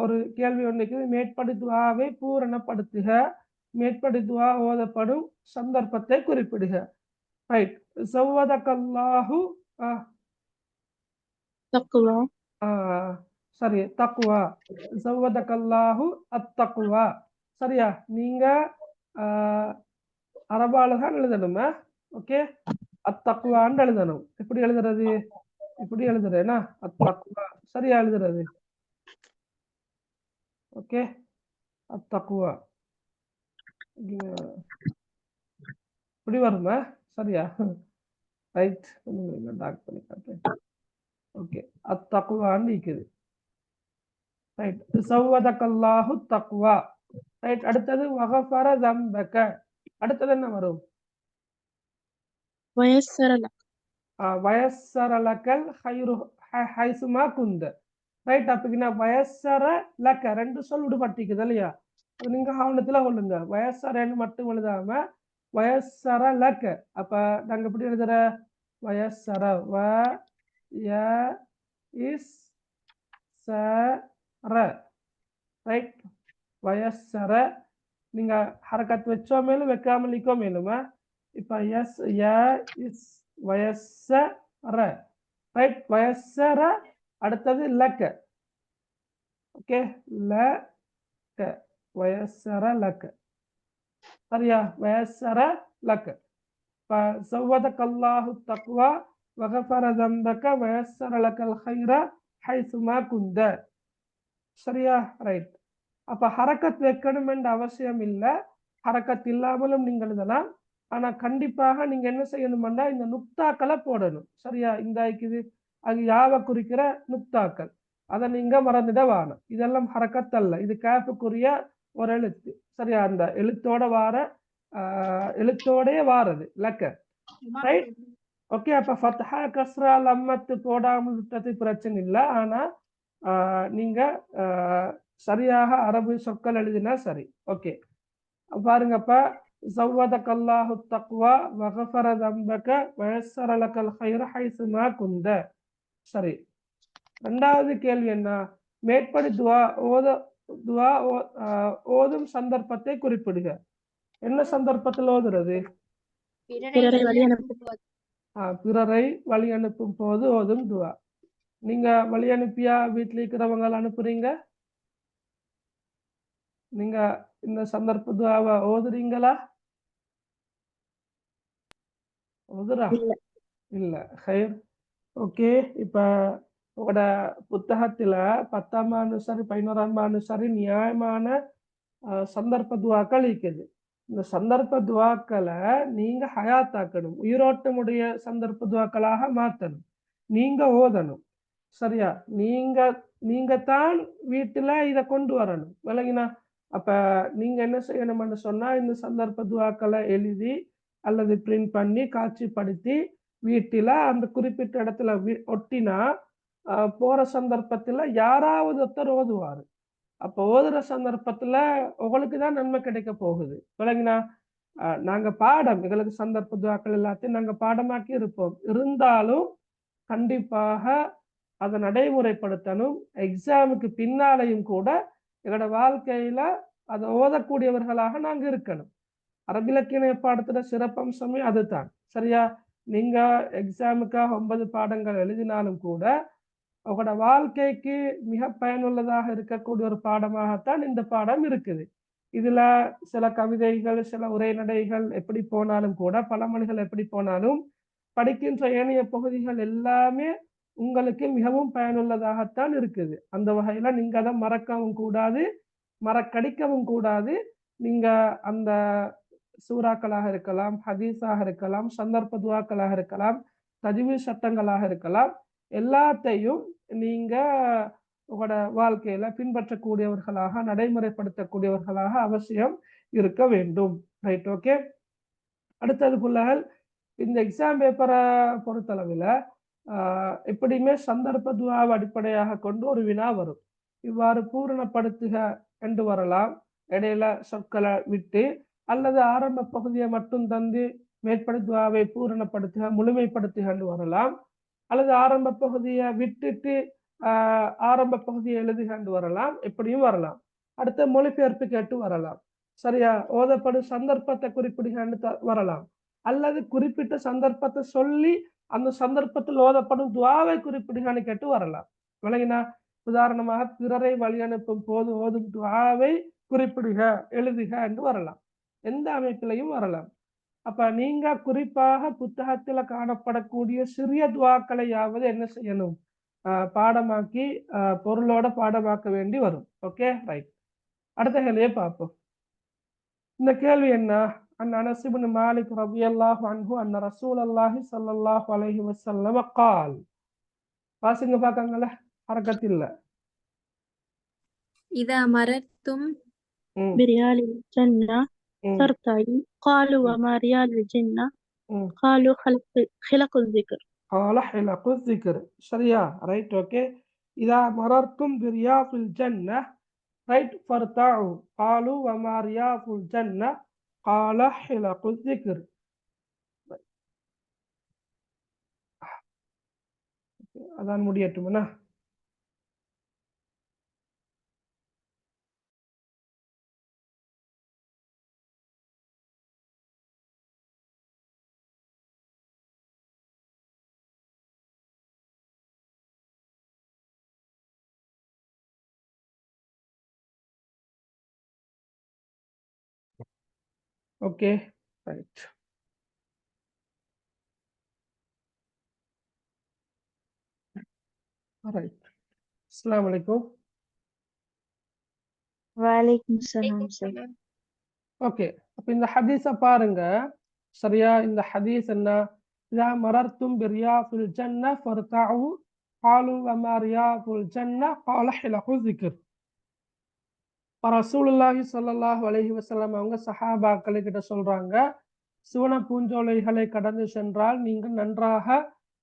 ஒரு கேள்வி ஒன்றுக்கு, மேற்படி துஆவை பூரணப்படுத்துக, மேற்படி துஆ ஓதப்படும் சந்தர்ப்பத்தை குறிப்பிடுக. ரைட். ஸவ்வதகல்லாஹு தக்வா. சரி, தக்வா. ஸவ்வதகல்லாஹு அத்தக்வா. சரியா? நீங்க அரபால தான் எழுதணுமா? ஓகே, அத்தக்வான்னு எழுதணும். எப்படி எழுதுறது? இப்படி எழுதுறேன்னா அத்தக்வா. சரியா எழுதுறது? ஓகே, அத்தக்வா இப்படி வருமா? சரியா? ரைட், டாக் பண்ணி காட்டுறேன். ஓகே, அத்தக்வான்னு இருக்குது. ரைட். ஸவ்வதகல்லாஹு தக்வா. ரைட். அடுத்தது வகஃபர தம்பக. அடுத்தது என்ன வரும்? வயஸ்ஸரலக்கல் ஹைரு ஹைசுமா குந்த. ரைட். அப்படின்னா வயஸ்ஸர லக்க ரெண்டு சொல் விடுபட்டிக்குது இல்லையா? அது நீங்க ஆவணத்துல கொள்ளுங்க. வயஸ்ஸரன்னு மட்டும் எழுதாம வயஸ்ஸர லக்க. அப்ப நாங்க எப்படி எழுதுற? வயஸ்ஸர வ ய இஸ் ச ர. ரைட். வயஸ்ஸர நீங்க ஹரக்கத் வச்சோ மேலும் வைக்காமல் நிக்கோ மேலுமா? இப்ப எஸ் ய இஸ் வயஸ்ஸர. ரைட். வயஸ்ஸர. அடுத்தது லக்க. ஓகே, லக்க, வயஸ்ஸர லக்க. சரியா? வயஸ்ஸர லக்க. ஸவ்வதகல்லாஹு தக்வா வகஃபர தம்பக வயஸ்ஸர லக்கல் ஹைர ஹைசுமா குந்த. சரியா? ரைட். அப்ப ஹரக்கத் வைக்கணும் என்ற அவசியம் இல்லை, ஹரக்கத் இல்லாமலும் நீங்க எழுதலாம். ஆனா கண்டிப்பாக நீங்க என்ன செய்யணும்னா இந்த நுக்தாக்களை போடணும். சரியா? இந்த இது அது யாவை குறிக்கிற நுக்தாக்கள். அதை நீங்க மறந்துட வேணும். இதெல்லாம் ஹரக்கத் அல்ல, இது கேஃபுக்குரிய ஒரு எழுத்து. சரியா? அந்த எழுத்தோட வார எழுத்தோடயே வாரது லக்க. ரைட்? ஓகே. அப்ப ஃபத்ஹா கஸ்ரா லம்மத்து போடாமல் விட்டது பிரச்சனை இல்லை. ஆனா நீங்க சரியாக அரபு சொற்கள் எழுதினா சரி. ஓகே பாருங்கப்ப, ஸவ்வதகல்லாஹு தக்வா வகஃபர தம்பக வயஸ்ஸர லக்கல் கைர ஹைசுமா குந்த. சரி. ரெண்டாவது கேள்வி என்ன? மேற்படி துவா ஓதும் சந்தர்ப்பத்தை குறிப்பிடுக. என்ன சந்தர்ப்பத்தில் ஓதுறது? பிறரை வழி அனுப்பும் பிறரை வழி அனுப்பும் போது ஓதும் துவா. நீங்க வழி அனுப்பியா வீட்டில் இருக்கிறவங்க அனுப்புறீங்க? நீங்க இந்த சந்தர்ப்ப துவாவை ஓதுறீங்களா? ஓதுறா இல்ல. ஹைர். ஓகே. இப்ப உங்களோட புத்தகத்துல 10ஆம் ஆண்டு சரி 11ஆம் ஆண்டு சரி நியாயமான சந்தர்ப்ப துவாக்கள் இருக்குது. இந்த சந்தர்ப்ப துவாக்களை நீங்க ஹயாத்தாக்கணும், உயிரோட்டமுடைய சந்தர்ப்ப துவாக்களாக மாற்றணும், நீங்க ஓதணும். சரியா? நீங்க தான் வீட்டுல இதை கொண்டு வரணும். விளங்கினா? அப்ப நீங்க என்ன செய்யணும்னு சொன்னா, இந்த சந்தர்ப்ப துவாக்களை எழுதி அல்லது பிரிண்ட் பண்ணி காட்சிப்படுத்தி வீட்டில அந்த குறிப்பிட்ட இடத்துல ஒட்டினா போற சந்தர்ப்பத்துல யாராவது ஒருத்தர் ஓதுவாரு. அப்ப ஓதுற சந்தர்ப்பத்துல உங்களுக்கு தான் நன்மை கிடைக்க போகுது. விளங்கினா? நாங்க பாடம் எங்களுக்கு சந்தர்ப்ப துவாக்கள் எல்லாத்தையும் நாங்க பாடமாக்கி இருப்போம். இருந்தாலும் கண்டிப்பாக அதை நடைமுறைப்படுத்தணும். எக்ஸாமுக்கு பின்னாலையும் கூட எங்களோட வாழ்க்கையில அதை ஓதக்கூடியவர்களாக நாங்க இருக்கணும். அரபிலக்கிய பாடத்துல சிறப்பம்சமே அதுதான். சரியா? நீங்க எக்ஸாமுக்காக 9 பாடங்கள் எழுதினாலும் கூட உங்களோட வாழ்க்கைக்கு மிக பயனுள்ளதாக இருக்கக்கூடிய ஒரு பாடமாகத்தான் இந்த பாடம் இருக்குது. இதுல சில கவிதைகள், சில உரைநடைகள் எப்படி போனாலும் கூட, பழமொழிகள் எப்படி போனாலும், படிக்கின்ற ஏனைய பகுதிகள் எல்லாமே உங்களுக்கு மிகவும் பயனுள்ளதாகத்தான் இருக்குது. அந்த வகையில நீங்க அதை மறக்கவும் கூடாது, மறக்கடிக்கவும் கூடாது. நீங்க அந்த சூறாக்களாக இருக்கலாம், ஹதீஸாக இருக்கலாம், சந்தர்ப்ப துவாக்களாக இருக்கலாம், தஜ்வீத் சட்டங்களாக இருக்கலாம், எல்லாத்தையும் நீங்க உங்களோட வாழ்க்கையில பின்பற்றக்கூடியவர்களாக, நடைமுறைப்படுத்தக்கூடியவர்களாக அவசியம் இருக்க வேண்டும். ரைட்? ஓகே. அடுத்தது புள்ளகள், இந்த எக்ஸாம் பேப்பரை பொறுத்தளவில் எப்படியுமே சந்தர்ப்ப துவாவை அடிப்படையாக கொண்டு ஒரு வினா வரும். இவ்வாறு பூரணப்படுத்துக என்று வரலாம், இடையில சொற்களை விட்டு, அல்லது ஆரம்ப பகுதியை மட்டும் தந்து மேற்படி துவாவை பூரணப்படுத்துக முழுமைப்படுத்துக என்று வரலாம், அல்லது ஆரம்ப பகுதியை விட்டுட்டு ஆரம்ப பகுதியை எழுதுகண்டு வரலாம். எப்படியும் வரலாம். அடுத்த மொழிபெயர்ப்பு கேட்டு வரலாம். சரியா? ஓதப்படும் சந்தர்ப்பத்தை குறிப்பிடுகன்னு வரலாம், அல்லது குறிப்பிட்ட சந்தர்ப்பத்தை சொல்லி அந்த சந்தர்ப்பத்தில் ஓதப்படும் துவாவை குறிப்பிடுகன்னு கேட்டு வரலாம். விளங்கினா? உதாரணமாக, பிறரை வழி அனுப்பும் போது ஓதும் துவாவை குறிப்பிடுக, எழுதுக என்று வரலாம். எந்த அமைப்பிலையும் வரலாம். அப்ப நீங்க குறிப்பாக புத்தகத்துல காணப்படக்கூடிய சிறிய துவாக்களையாவது என்ன செய்யணும்? பாடமாக்கி பொருளோட பாடமாக்க வேண்டி வரும். Okay right. அடுத்த கேள்வியை பார்ப்போம். இந்த கேள்வி என்ன? அனஸ் இப்னு மாலிக் ரலியல்லாஹு அன்ஹு அன்ன ரசூலல்லாஹி ஸல்லல்லாஹு அலைஹி வஸல்லம் قال. வாசிங்க பார்க்கங்களே, ஹரக்கத் இல்ல. இதா மரத்தும் பிரியாலில் ஜன்னா ஃபர்தாயி قالوا وما ريال الجنة قالوا خلق الذكر. قال خلق الذكر. சரியா? ரைட். ஓகே. இதா மரர்தும் பிரியாஃபில் ஜன்னah ரைட் ஃபர்தாஉ قالوا وما رياض الجنة قال خلق الذكر. அதான் முடியட்டும்னா? Okay right. ரைட். அஸ்ஸலாமு அலைக்கும். வலைக்கும் சலாம் சார். ஓகே. அப்ப இந்த ஹதீஸை பாருங்க. சரியா? இந்த ஹதீஸ் என்ன? இதா மரர்தும் பிரியாஃபில் ஜன்னah ஃபர்தஉ قالوا وما رياض الجنة قال حلق الذكر. ரசூலுல்லாஹி ஸல்லல்லாஹு அலைஹி வஸல்லம் அவங்க சஹாபாக்களை கிட்ட சொல்றாங்க, சுவன பூஞ்சோலைகளை கடந்து சென்றால் நீங்கள் நன்றாக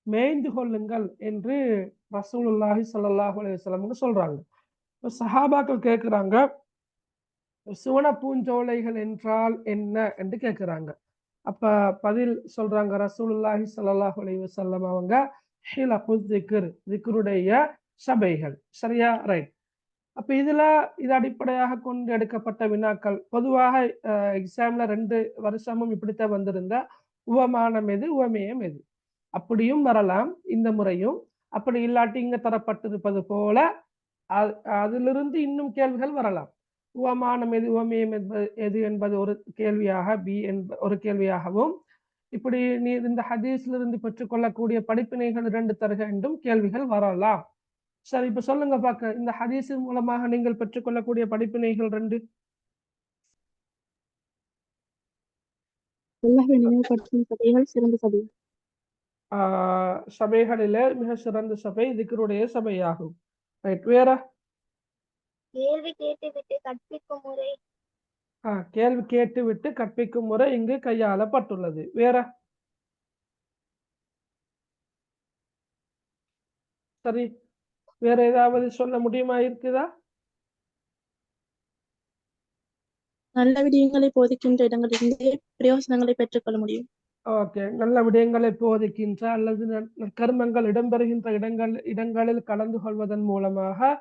மேய்ந்து கொள்ளுங்கள் என்று ரசூலுல்லாஹி ஸல்லல்லாஹு அலைஹி வஸல்லம் சொல்றாங்க. சஹாபாக்கள் கேட்கிறாங்க, சுவன பூஞ்சோலைகள் என்றால் என்ன என்று கேட்கிறாங்க. அப்ப பதில் சொல்றாங்க ரசூலுல்லாஹி ஸல்லல்லாஹு அலைஹி வஸல்லம் அவங்க ஹிலகு ذிக்ர், ذிக்ருடைய சபைகள். சரியா? ரைட். அப்ப இது அடிப்படையாக கொண்டு எடுக்கப்பட்ட வினாக்கள். பொதுவாக எக்ஸாம்ல 2 வருஷமும் இப்படித்தான் வந்திருந்த உவமானம் எது, உவமேயம் எது, அப்படியும் வரலாம் இந்த முறையும். அப்படி இல்லாட்டி இங்க தரப்பட்டிருப்பது போல அதிலிருந்து இன்னும் கேள்விகள் வரலாம். உவமானம் எது, உவமேயம் எது என்பது ஒரு கேள்வியாக, பி ஒரு கேள்வியாகவும், இப்படி நீ இந்த ஹதீஸிலிருந்து பெற்றுக்கொள்ளக்கூடிய படிப்பினைகள் 2 தருக என்றும் கேள்விகள் வரலாம். சரி, இப்ப சொல்லுங்க பார்க்க, இந்த ஹதீஸின் மூலமாக நீங்கள் பெற்றுக்கொள்ளக்கூடிய படிப்பினைகள் 2. அல்லாஹ்வை நினைவுபடுத்தும் சபைகள் சிறந்த சபை. சபைகளிலே மிக சிறந்த சபை திக்ருடைய சபையாகும். ரைட். வேற? கேள்வி கேட்டுவிட்டு கற்பிக்கும் முறை. கேள்வி கேட்டுவிட்டு கற்பிக்கும் முறை இங்கு கையாளப்பட்டுள்ளது. வேற? சரி, வேற ஏதாவது சொல்ல முடியுமா? இருக்குதா? நல்ல விடயங்களை போதிக்கின்ற இடங்களிலிருந்தே பிரயோசனங்களை பெற்றுக்கொள்ள முடியும். ஓகே. நல்ல விடயங்களை போதிக்கின்ற அல்லது கர்மங்கள் இடம்பெறுகின்ற இடங்களில் கலந்து கொள்வதன் மூலமாக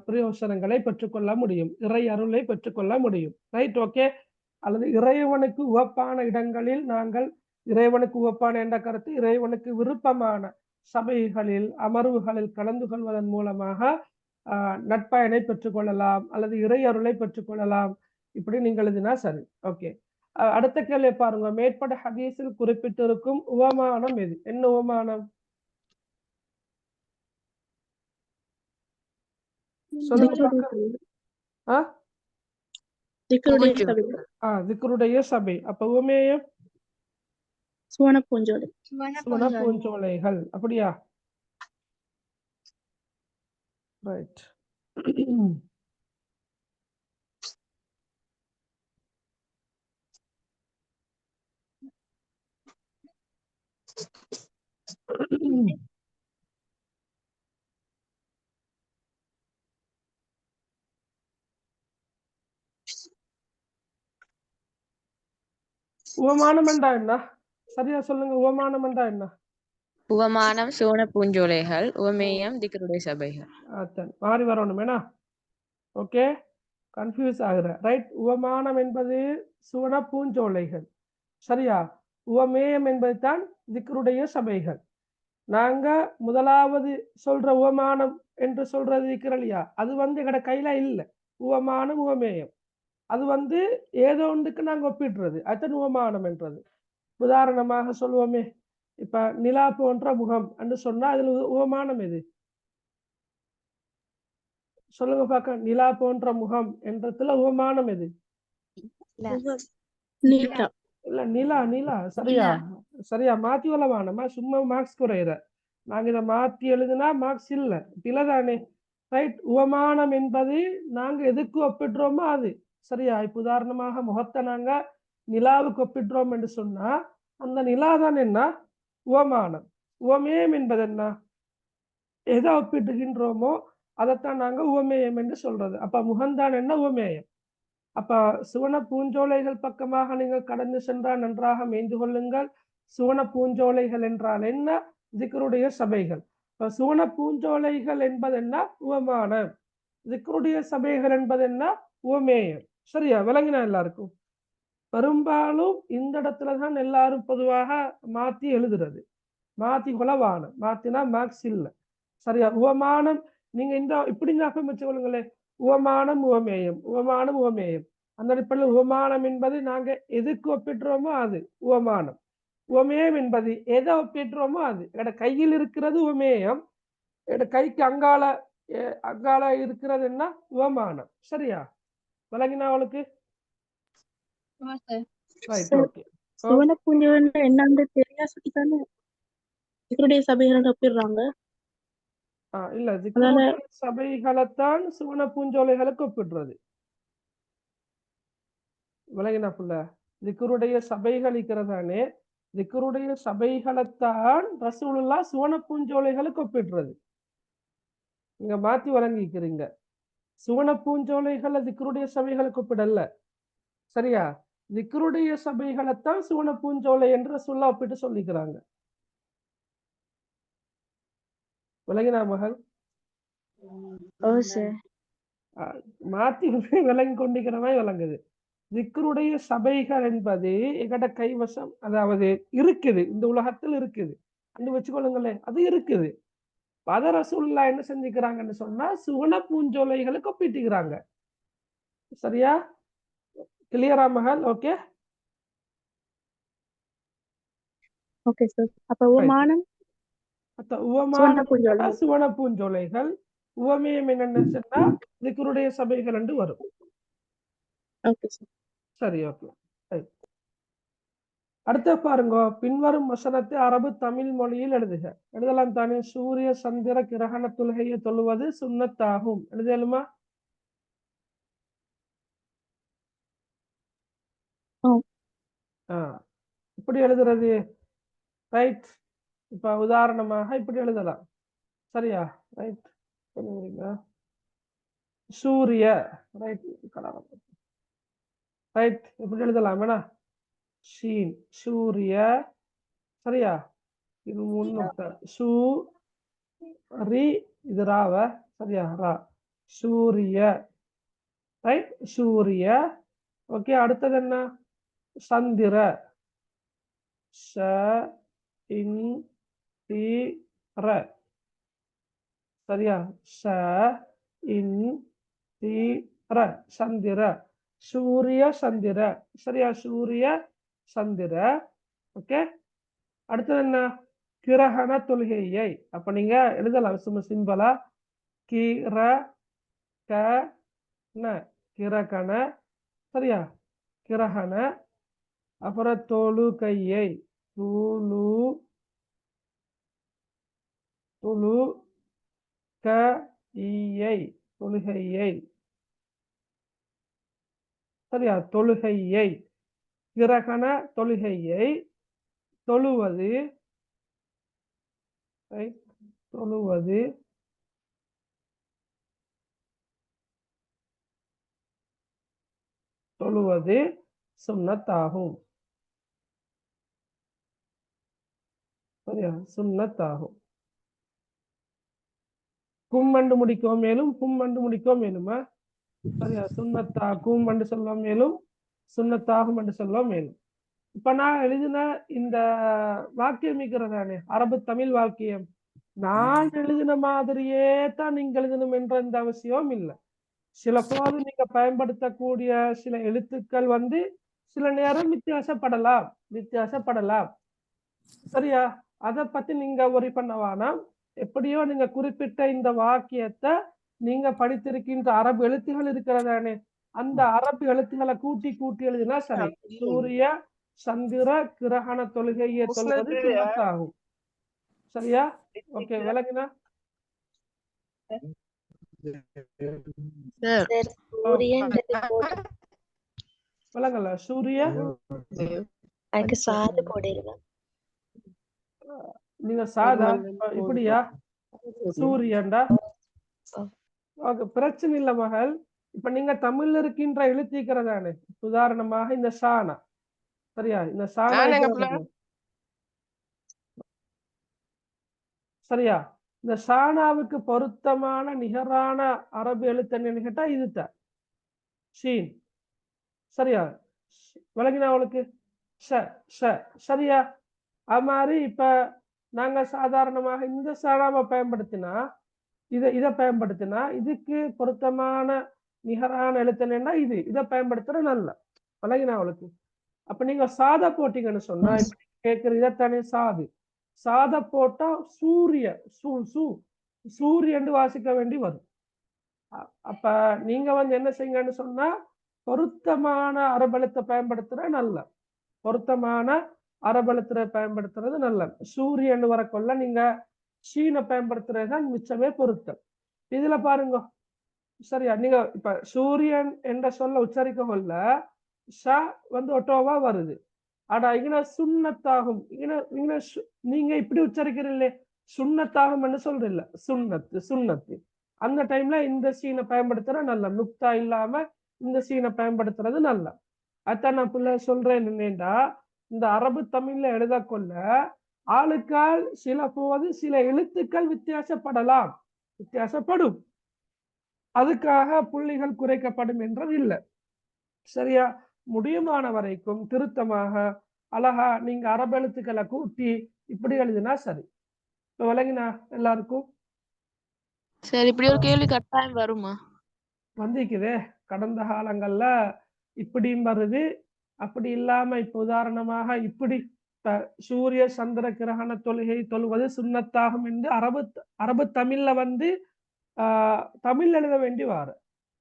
பிரயோசனங்களை பெற்றுக்கொள்ள முடியும், இறை அருளை பெற்றுக்கொள்ள முடியும். ரைட். ஓகே. அல்லது இறைவனுக்கு உவப்பான இடங்களில் நாங்கள், இறைவனுக்கு உவப்பான என்ற கருத்து, இறைவனுக்கு விருப்பமான சபைகளில் அமர்வுகளில் கலந்து கொள்வதன் மூலமாக நட்பயனை பெற்றுக்கொள்ளலாம் அல்லது இறை அருளை பெற்றுக்கொள்ளலாம். இப்படி நீங்கள் எழுதினா சரி. ஓகே. அடுத்த கேள்வி பாருங்க. மேற்பட்ட ஹதீஸில் குறிப்பிட்டிருக்கும் உவமானம் எது? என்ன உவமானம்? திக்ருடைய சபை. அப்ப உவமேயம் சுவன பூஞ்சோலை, சுவன பூஞ்சோலைகள். அப்படியா? ரைட். உவமானம் என்றா என்ன? சரியா சொல்லுங்க. உவமானம் என்றா என்ன? உவமானம் சுவன பூஞ்சோலைகள், உவமேயம் திக்ருடைய சபைகள். மாறி வரணும் வேணா. ஓகே, கன்ஃபியூஸ் ஆகுற. ரைட். உவமானம் என்பது சுவன பூஞ்சோலைகள். சரியா? உவமேயம் என்பது தான் திக்ருடைய சபைகள். நாங்க முதலாவது சொல்ற உவமானம் என்று சொல்றது இருக்கிறல்லையா, அது எங்கட கையில இல்லை. உவமானம் உவமேயம் அது ஏதோ ஒன்றுக்கு நாங்க ஒப்பிடுறது, அதுதான் உவமானம் என்றது. உதாரணமாக சொல்லுவோமே, இப்ப நிலா போன்ற முகம் என்று சொன்னா அதுல உவமானம் எது? சொல்லுங்க பார்க்க. நிலா போன்ற முகம் என்றதுல உவமானம் எது? இல்ல, நிலா. நிலா. சரியா? சரியா. மாத்தி வரவானமா, சும்மா மார்க்ஸ் குறையிற. நாங்க இதை மாத்தி எழுதுனா மார்க்ஸ் இல்ல, பிழைதானே. ரைட். உவமானம் என்பது நாங்க எதுக்கு ஒப்பிடுறோமோ அது. சரியா? இப்ப உதாரணமாக முகத்தை நாங்க நிலாவுக்கு ஒப்பிடுறோம் என்று சொன்னா அந்த நிலா தான் என்ன? உவமானம். உவமேயம் என்பது என்ன? எதை ஒப்பிடுகின்றோமோ அதைத்தான் நாங்க உவமேயம் என்று சொல்றது. அப்ப முகம்தான் என்ன? உவமேயம். அப்ப சுவன பூஞ்சோலைகள் பக்கமாக நீங்கள் கடந்து சென்றால் நன்றாக மேய்ந்து கொள்ளுங்கள். சுவன பூஞ்சோலைகள் என்றால் என்ன? திக்ருடைய சபைகள். சுவன பூஞ்சோலைகள் என்பது என்ன? உவமானம். திக்ருடைய சபைகள் என்பது என்ன? உவமேயம். சரியா? விளங்கினா எல்லாருக்கும்? பெரும்பாலும் இந்த இடத்துலதான் எல்லாரும் பொதுவாக மாத்தி எழுதுறது. மாத்தி கொலவானம், மாத்தினா மார்க்ஸ் இல்லை. சரியா? உவமானம் நீங்க இப்படி ஞாபகம் வச்சு கொள்ளுங்களேன். உவமானம் உவமேயம், உவமானம் உவமேயம். அந்த அடிப்படையில் உவமானம் என்பது நாங்க எதுக்கு ஒப்பிடுறோமோ அது உவமானம். உவமேயம் என்பது எதை ஒப்பிடுறோமோ அது. எட கையில் இருக்கிறது உவமேயம், எட கைக்கு அங்கால இருக்கிறது என்ன? உவமானம். சரியா? விளங்கினா அவளுக்கு? சுவன பூஞ்சோலை என்னன்னு தெரியா சொல்லித்தானே திக்ருடைய சபைகள் ஒப்பிடுறாங்க. இல்ல திக்ருடைய சபைகளைத்தான் சுவன பூஞ்சோலைகளுக்கு ஒப்பிடுறது. விளங்கினா புள்ள? திக்ருடைய சபைகள் இருக்கிறதானே, திக்ருடைய சபைகளைத்தான் ரசூலுல்லாஹ் சுவன பூஞ்சோலைகளுக்கு ஒப்பிடுறது. நீங்க மாத்தி வழங்கிக்கிறீங்க. சுவன பூஞ்சோலைகளை திக்ருடைய சபைகளுக்கு ஒப்பிடல. சரியா? திக்ருடைய சபைகளைத்தான் சுவன பூஞ்சோலை என்று ரசூலுல்லாஹ் ஒப்பிட்டு சொல்லிக்கிறாங்க. விளங்கினா மகள்? ஓ சார். மாத்தி விளங்கி கொண்டிருக்கிறவா விளங்குது. திக்ருடைய சபைகள் என்பது எங்கட கைவசம், அதாவது இருக்குது, இந்த உலகத்தில் இருக்குது என்று வச்சுக்கொள்ளுங்களேன். அது இருக்குது. அத ரசூலுல்லாஹ் என்ன செஞ்சுக்கிறாங்கன்னு சொன்னா சுவன பூஞ்சோலைகளுக்கு ஒப்பிட்டுக்கிறாங்க. சரியா? கிளியரா மகள்? Okay okay sir. அப்ப உவமானம் உவமானம் சுவன பூஞ்சோலைகள், உவமேயம் என்னன்னு சொன்னா திக்ருடைய சபைகள் என்று வரும். Okay sir. சரி, ஓகே. அடுத்த பாருங்க, பின்வரும் வசனத்தை அரபு தமிழ் மொழியில் எழுதுக. எழுதலாம் தானே? சூரிய சந்திர கிரகண தொழுகையை தொழுவது சுன்னத்தாகும். எழுதலுமா? இப்படி எழுதுறது ரைட். இப்ப உதாரணமாக இப்படி எழுதலாம். சரியா? ரைட். சூரிய ரைட் ரைட் இப்படி எழுதலாம். வேணா ஷீன் சூரிய. சரியா? இது முன்னொட்ட சூ ரி, இது ராவ. சரியா? ரா சூரிய. ரைட், சூரிய. ஓகே, அடுத்தது என்ன? சந்திர. ஷ இன் தி ர. சரியா? ஷ இன் தி ர, சந்திர. சூரிய சந்திர. சரியா? சூரிய சந்திர. ஓகே, அடுத்தது என்ன? கிரகண தொழுகையை. அப்ப நீங்க எழுதலாம் சும்மா சிம்பிளா கிர க ந, கிரகண. சரியா? கிரகண. அப்புறம் தொழுகையை துலு துலு க ஈயை, தொழுகையை. சரியா? தொழுகையை. கிரகண தொழுகையை தொழுவது. தொழுவது தொழுவது சுன்னத்தாகும். சரியா? சுன்னத்தாகும். கும்மண்டு முடிக்கோ மேலும் கும்மண்டு முடிக்கோ மேலுமா? சரியா? சுன்னத்தாகும் என்று சொல்ல மேலும் சுன்னத்தாகும் என்று சொல்ல மேலும். இப்ப நான் எழுதின இந்த வாக்கியம் இருக்கிறதானே, அரபு தமிழ் வாக்கியம், நான் எழுதின மாதிரியே தான் நீங்க எழுதணும் என்ற இந்த அவசியம் இல்லை. சில போது நீங்க பயன்படுத்தக்கூடிய சில எழுத்துக்கள் சில நேரம் வித்தியாசப்படலாம். சரியா? அதை பத்தி நீங்க ஒரி பண்ணவானா. எப்படியோ நீங்க குறிப்பிட்ட இந்த வாக்கியத்தை நீங்க படித்திருக்கின்ற அரபு எழுத்துகள் இருக்கிறதானே, அந்த அரபு எழுத்துக்களை கூட்டி எழுதினா சரி. சூரிய சந்திர கிரகண தொழுகையை தொழுவது சுன்னத்தாகும். சரியா? ஓகே, விளங்குனா? விளங்கல? சூரிய நீங்க சாதா இப்படியா? சூரியன்டா. ஓகே, பிரச்சனை இல்ல மகள். இப்ப நீங்க தமிழ்ல இருக்கின்ற எழுத்திக்கிறதானே, உதாரணமாக இந்த சானா. சரியா? இந்த சானா. சரியா? இந்த சானாவுக்கு பொருத்தமான நிகரான அரபு எழுத்து என்னன்னு கேட்டா இதுதான் ஷீன். சரியா? விளங்கினா அவளுக்கு? சரியா? அது மாதிரி இப்ப நாங்க சாதாரணமாக இந்த சானாவை பயன்படுத்தினா, இதை பயன்படுத்தினா இதுக்கு பொருத்தமான நிகரான எழுத்து என்னன்னா இதை பயன்படுத்துற நல்ல. விளங்கினா அவளுக்கு? அப்ப நீங்க சாதா போட்டீங்கன்னு சொன்னா, கேட்கிற இதைத்தானே சாது. சாத போட்டா சூரிய சூரியன் வாசிக்க வேண்டி வரும். அப்ப நீங்க என்ன செய்யுங்கன்னு சொன்னா, பொருத்தமான அரபெழுத்தை பயன்படுத்துற நல்ல. பொருத்தமான அரபெழுத்தை பயன்படுத்துறது நல்ல. சூரியன் வரக்குள்ள நீங்க ஷீனை பயன்படுத்துறது தான் மிச்சமே பொருத்தம். இதுல பாருங்க, சரியா, நீங்க இப்ப சூரியன் என்ற சொல்ல உச்சரிக்க கொள்ள ஷ வந்து ஒட்டோவா வருது. ஆனா இங்க சுண்ணத்தாகும். நீங்க இப்படி உச்சரிக்கிறீங்களே, சுண்ணத்தாகும் என்று சொல்றீல்ல, சுண்ணத்து சுண்ணத்து. அந்த டைம்ல இந்த சீனை பயன்படுத்துற நல்ல, நுக்தா இல்லாம இந்த சீனை பயன்படுத்துறது நல்ல. அதான் நான் பிள்ளை சொல்றேன் என்னண்டா, இந்த அரபு தமிழ்ல எழுத கொள்ள ஆளுக்கால் சில போது சில எழுத்துக்கள் வித்தியாசப்படலாம், வித்தியாசப்படும். அதுக்காக புள்ளிகள் குறைக்கப்படும் என்றது இல்லை. சரியா, முடியுமான வரைக்கும் திருத்தமாக அழகா நீங்க அரபு எழுத்துக்களை கூட்டி இப்படி எழுதினா சரி. இப்ப விளங்கினா எல்லாருக்கும்? சரி, இப்படி ஒரு கேள்வி கட்டாயம் வருமா? வந்திக்குதே கடந்த காலங்கள்ல இப்படியும் வருது. அப்படி இல்லாம இப்ப உதாரணமாக இப்படி சூரிய சந்திர கிரகண தொழுகை தொழுவது சுண்ணத்தாகும் என்று அரபு தமிழ்ல வந்து தமிழ் எழுத வேண்டி வாரு.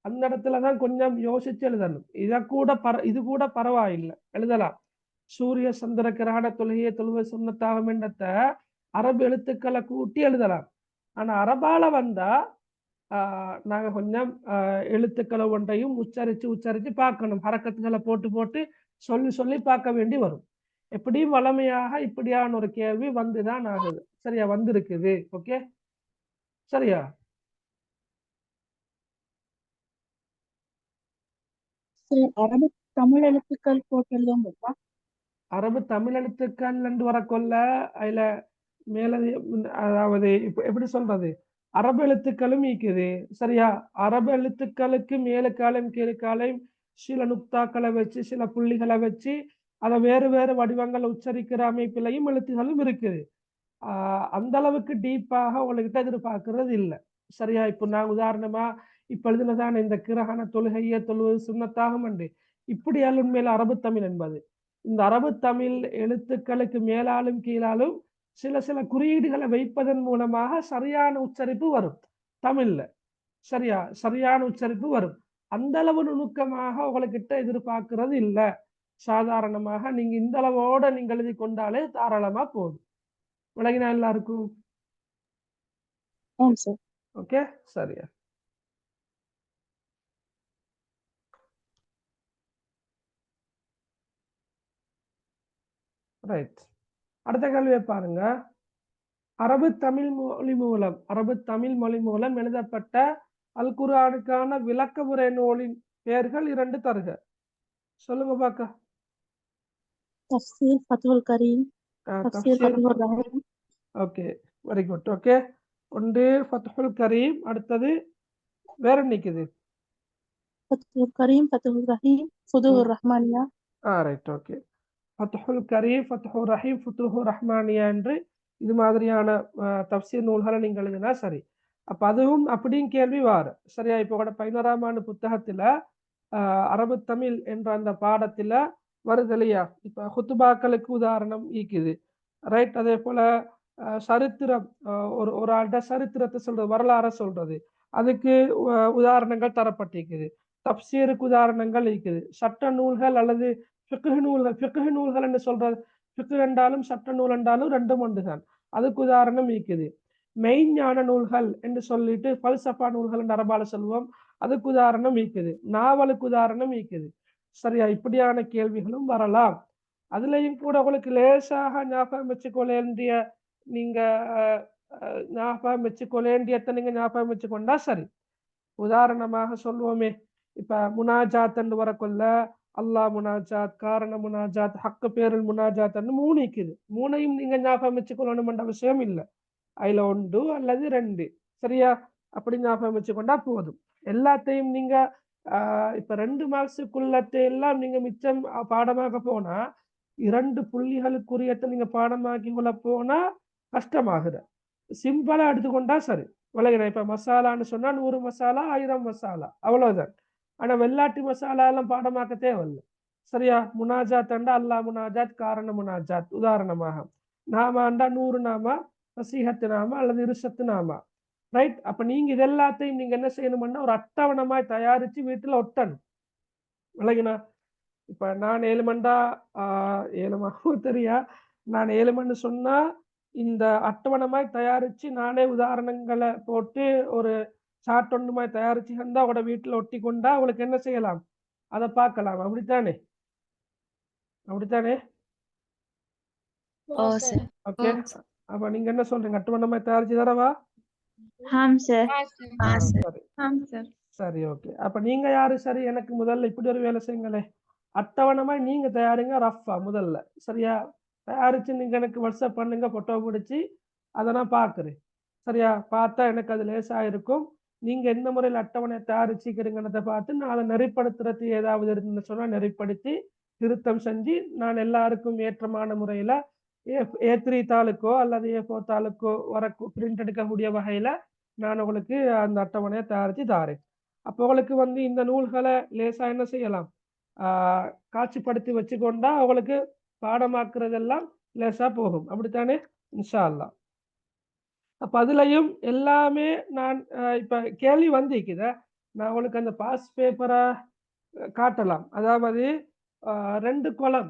அந்த இடத்துலதான் கொஞ்சம் யோசிச்சு எழுதணும். இது கூட பரவாயில்லை, எழுதலாம். சூரிய சந்திர கிரகண தொழுகையை தொழுவது சுண்ணத்தாகும் என்றத அரபு எழுத்துக்களை கூட்டி எழுதலாம். ஆனா அரபால வந்தா நாங்க கொஞ்சம் எழுத்துக்களை ஒன்றையும் உச்சரிச்சு பார்க்கணும். ஹரக்கத்துகளை போட்டு சொல்லி பார்க்க வேண்டி வரும். எப்படியும் வளமையாக இப்படியான ஒரு கேள்வி வந்துதான் ஆகுது. சரியா, வந்திருக்குது. ஓகே, சரியா. அரபு தமிழ் எழுத்துக்கள் போட்டு எழுதுவோம். அரபு தமிழ் எழுத்துக்கள் என்று வரக்கொள்ள அதுல மேலது, அதாவது இப்ப எப்படி சொல்றது, அரபு எழுத்துக்களும் இருக்குது. சரியா, அரபு எழுத்துக்களுக்கு மேலுக்காலையும் கீழுக்காலையும் சில நுக்தாக்களை வச்சு சில புள்ளிகளை வச்சு அதை வேறு வேறு வடிவங்கள் உச்சரிக்கிற அமைப்பிலையும் எழுத்துகளும் இருக்குது. அந்த அளவுக்கு டீப்பாக உங்ககிட்ட எதிர்பார்க்கறது இல்லை. சரியா, இப்போ நான் உதாரணமா இப்ப எழுதுனதான இந்த கிரகண தொழுகையை தொழுவது சுண்ணத்தாகும் என்று இப்படி உண்மையில அரபு தமிழ் என்பது இந்த அரபு தமிழ் எழுத்துக்களுக்கு மேலாலும் கீழாலும் சில குறியீடுகளை வைப்பதன் மூலமாக சரியான உச்சரிப்பு வரும் தமிழ்ல. சரியா, சரியான உச்சரிப்பு வரும். அந்த அளவு நுணுக்கமாக உங்ககிட்ட எதிர்பார்க்கிறது இல்லை. சாதாரணமாக நீங்க இந்த அளவோட நீங்க எழுதி கொண்டாலே தாராளமா போதும். விளங்கினா எல்லாருக்கும்? ஓகே, சரியா. ரைட், அடுத்த கேள்வியை பாருங்க. அரபு தமிழ் மொழி மூலம் எழுதப்பட்ட அல் குர்ஆனுக்கான விளக்க உரை நூலின் பெயர்கள் 2 தருக. சொல்லுங்க பாக்க. தஃப்சீர் ஃபத்ஹுல் கரீம், தஃப்சீர் ஃபத்ஹுர் ரஹீம். Okay, very good. ஓகே, ஒன்று ஃபத்ஹுல் கரீம், அடுத்தது வேற நிக்குது ஃபத்ஹுல் கரீம், ஃபத்ஹுல் ரஹீம், ஃபுதுஹுர் ரஹ்மானியா. Right, okay. ஃபத்ஹுல் கரீம், ஃபத்ஹுர் ரஹீம், ஃபுதுஹுர் ரஹ்மானியா என்று இது மாதிரியான தஃப்சீர் நூல்களை நீங்க எழுதினா சரி. அப்ப அதுவும் அப்படியும் கேள்வி வாரு. சரியா, இப்போ 11ஆம் ஆண்டு புத்தகத்துல அரபு தமிழ் என்ற அந்த பாடத்துல வருது இல்லையா. இப்ப ஹுத்துபாக்களுக்கு உதாரணம் ஈக்குது. ரைட், அதே போல சரித்திரம், ஒரு ஆள்கிட்ட சரித்திரத்தை சொல்றது, வரலாற சொல்றது, அதுக்கு உதாரணங்கள் தரப்பட்டிருக்குது. தப்சீருக்கு உதாரணங்கள் இருக்குது. சட்ட நூல்கள் அல்லது ஃபிக்ஹ் நூல்கள் என்று சொல்றது, ஃபிக்ஹ் என்றாலும் சட்ட நூல் என்றாலும் 2 ஒன்றுதான். அதுக்கு உதாரணம் இருக்குது. மெய்ஞான நூல்கள் என்று சொல்லிட்டு பல்சஃபா நூல்கள் என்று அரபால சொல்லுவோம், அதுக்கு உதாரணம் இருக்குது. நாவலுக்கு உதாரணம் இருக்குது. சரியா, இப்படியான கேள்விகளும் வரலாம். அதுலயும் கூட உங்களுக்கு லேசாக ஞாபகம் வச்சுக்கொள்ளேண்டிய நீங்க ஞாபகம் வச்சுக்கொள்ளேண்டியத்தை நீங்க ஞாபகம் வச்சுக்கொண்டா சரி. உதாரணமாக சொல்லுவோமே, இப்ப முனாஜாத் என்று வரக்கொள்ள அல்லாஹ் முனாஜாத், காரண முனாஜாத், ஹக்கு பேருல் முனாஜாத் 3 இருக்குது. 3ஐயும் நீங்க ஞாபகம் வச்சுக்கொள்ளணும் என்ற விஷயம் இல்லை. அதுல 1 அல்லது 2. சரியா, அப்படி ஞாபகம் வச்சுக்கொண்டா போதும். எல்லாத்தையும் நீங்க இப்ப 2 மார்க்ஸுக்குள்ளத்தை எல்லாம் நீங்க மிச்சம் பாடமாக போனா 2 புள்ளிகளுக்குரியத்தை நீங்க பாடமாக்கி கொள்ள போனா கஷ்டமாகுது. சிம்பிளா எடுத்துக்கொண்டா சரி. விலகின இப்ப மசாலான்னு சொன்னா 100 மசாலா 1000 மசாலா அவ்வளவுதான். ஆனா வெள்ளாட்டி மசாலா எல்லாம் பாடமாக்க தேவையில்லை. சரியா, முனாஜாத் அண்டா அல்லாஹ் முனாஜாத், காரண முனாஜாத். உதாரணமாக நாமாண்டா 100 நாமா, நசீஹத்து நாமா அல்லது இருசத்து நாமா. ரைட், அப்ப நீங்க இது எல்லாத்தையும் நீங்க என்ன செய்யணும்னா ஒரு அட்டவணமாய் தயாரிச்சு வீட்டுல ஒட்டணும். விலகினா இப்ப நான் 7 மண்டா 7 தெரியா, நான் 7 மணி சொன்னா இந்த அட்டவணமாய் தயாரிச்சு நானே உதாரணங்களை போட்டு ஒரு சார்ட் ஒன்றுமாய் தயாரிச்சு வந்தா அவங்களோட வீட்டுல ஒட்டி கொண்டா உங்களுக்கு என்ன செய்யலாம், அதை பார்க்கலாம். அப்படித்தானே? அப்படித்தானே? ஓ சார். ஓகே. அப்ப நீங்க என்ன சொல்றீங்க? அட்டவணமாய் தயாரிச்சு தரவா? ஆம் சார். சரி சரி, ஓகே. அப்ப நீங்க யாரு? சரி, எனக்கு முதல்ல இப்படி ஒரு வேலை செய்யுங்களே. அட்டவணமாய் நீங்க தயாரிங்க ரஃபா முதல்ல. சரியா? தயாரிச்சு நீங்க எனக்கு வாட்ஸ்அப் பண்ணுங்க, போட்டோ பிடிச்சி அதை நான் பார்க்குறேன். சரியா? பார்த்தா எனக்கு அது லேசா இருக்கும். நீங்க எந்த முறையில் அட்டவணை தயாரிச்சுக்கிறீங்கன்றதை பார்த்து நான் அதை நெறிப்படுத்துறது ஏதாவது இருந்துன்னு சொன்னா நெறிப்படுத்தி திருத்தம் செஞ்சு நான் எல்லாருக்கும் ஏற்றமான முறையில A3 தாளுக்கோ அல்லது A4 தாளுக்கோ வர பிரிண்ட் எடுக்கக்கூடிய வகையில நான் உங்களுக்கு அந்த அட்டவணையை தயாரிச்சு தாரேன். அப்போ உங்களுக்கு வந்து இந்த நூல்களை லேசா என்ன செய்யலாம், காட்சிப்படுத்தி வச்சுக்கொண்டா உங்களுக்கு பாடமாக்குறதெல்லாம் லேசா போகும். அப்படித்தானே? இன்ஷா அல்லாஹ். அப்ப அதுலயும் எல்லாமே நான் இப்ப கேள்வி வந்திருக்குத, நான் உங்களுக்கு அந்த பாஸ் பேப்பரை காட்டலாம். அதாவது 2 குளம்,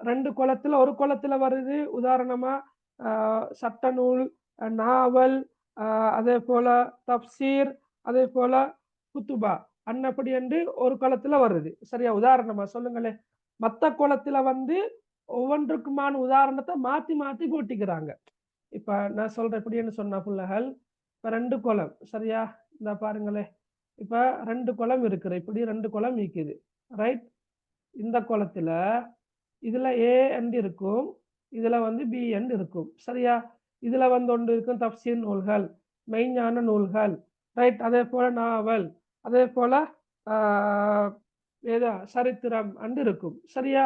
2 குளத்துல ஒரு குளத்துல வருது உதாரணமா சட்ட நூல், நாவல், அதே போல தப்சீர், அதே போல குத்துபா அன்னப்படி என்று ஒரு குளத்துல வருது. சரியா? உதாரணமா சொல்லுங்களேன். மத்த குளத்துல வந்து ஒவ்வொன்றுக்குமான உதாரணத்தை மாத்தி மாத்தி போட்டிக்கிறாங்க. இப்ப நான் சொல்றேன் எப்படின்னு சொன்னா புள்ளகள், இப்ப 2 குளம். சரியா? இந்த பாருங்களேன். இப்ப 2 குளம் இருக்குது, இப்படி 2 குளம் இருக்குது. ரைட்? இந்த குளத்துல இதுல A end இருக்கும், இதுல வந்து B end இருக்கும். சரியா? இதுல வந்து ஒன்று இருக்கும் தப்சீர் நூல்கள், மெய்ஞான நூல்கள். ரைட்? அதே போல நாவல், அதே போல ஏதோ சரித்திரம் அண்டு இருக்கும். சரியா?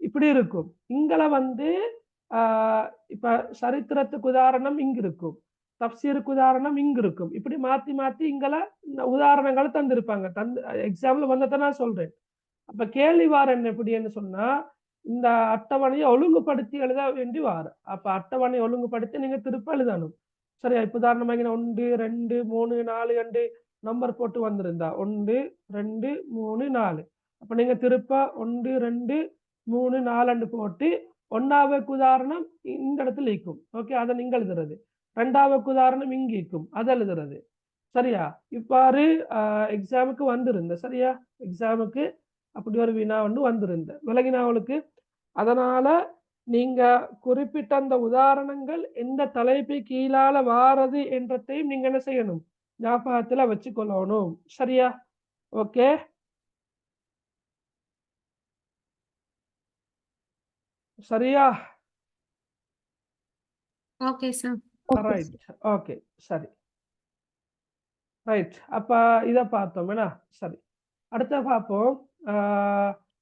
இப்படி இருக்கும். இங்கள வந்து இப்ப சரித்திரத்துக்கு உதாரணம் இங்க இருக்கும், தப்சீருக்கு உதாரணம் இங்க இருக்கும். இப்படி மாத்தி மாத்தி இங்கள உதாரணங்களை தந்திருப்பாங்க. எக்ஸாம்பிள் வந்ததை நான் சொல்றேன். அப்ப கேள்வி வாரம் எப்படின்னு சொன்னா, இந்த அட்டவணையை ஒழுங்குபடுத்தி எழுத வேண்டி வார. அப்ப அட்டவணையை ஒழுங்குபடுத்தி நீங்க திருப்ப எழுதணும். சரியா? இப்ப உதாரணமாக 1 2 3 4 2 நம்பர் போட்டு வந்திருந்தா 1 2 3 4, அப்ப நீங்க திருப்ப 1 2 3 4 போட்டு 1வது உதாரணம் இந்த இடத்துல இருக்கும். ஓகே, அதை நீங்க எழுதுறது. 2வது உதாரணம் இங்க இருக்கும், அதை எழுதுறது. சரியா? இவ்வாறு எக்ஸாமுக்கு வந்திருந்த. சரியா? எக்ஸாமுக்கு அப்படி ஒரு வினா ஒன்று வந்திருந்த விலகினாவளுக்கு. அதனால நீங்க குறிப்பிட்ட அந்த உதாரணங்கள் எந்த தலைப்பு கீழால வாரது என்றதையும் நீங்க என்ன செய்யணும், ஞாபகத்துல வச்சுக்கொள்ளணும். சரியா? ஓகே. சரியா? Okay sir. ரைட். ஓகே, சரி. ரைட். அப்ப இதை பார்த்தோம் என்ன? சரி, அடுத்த பார்ப்போம்.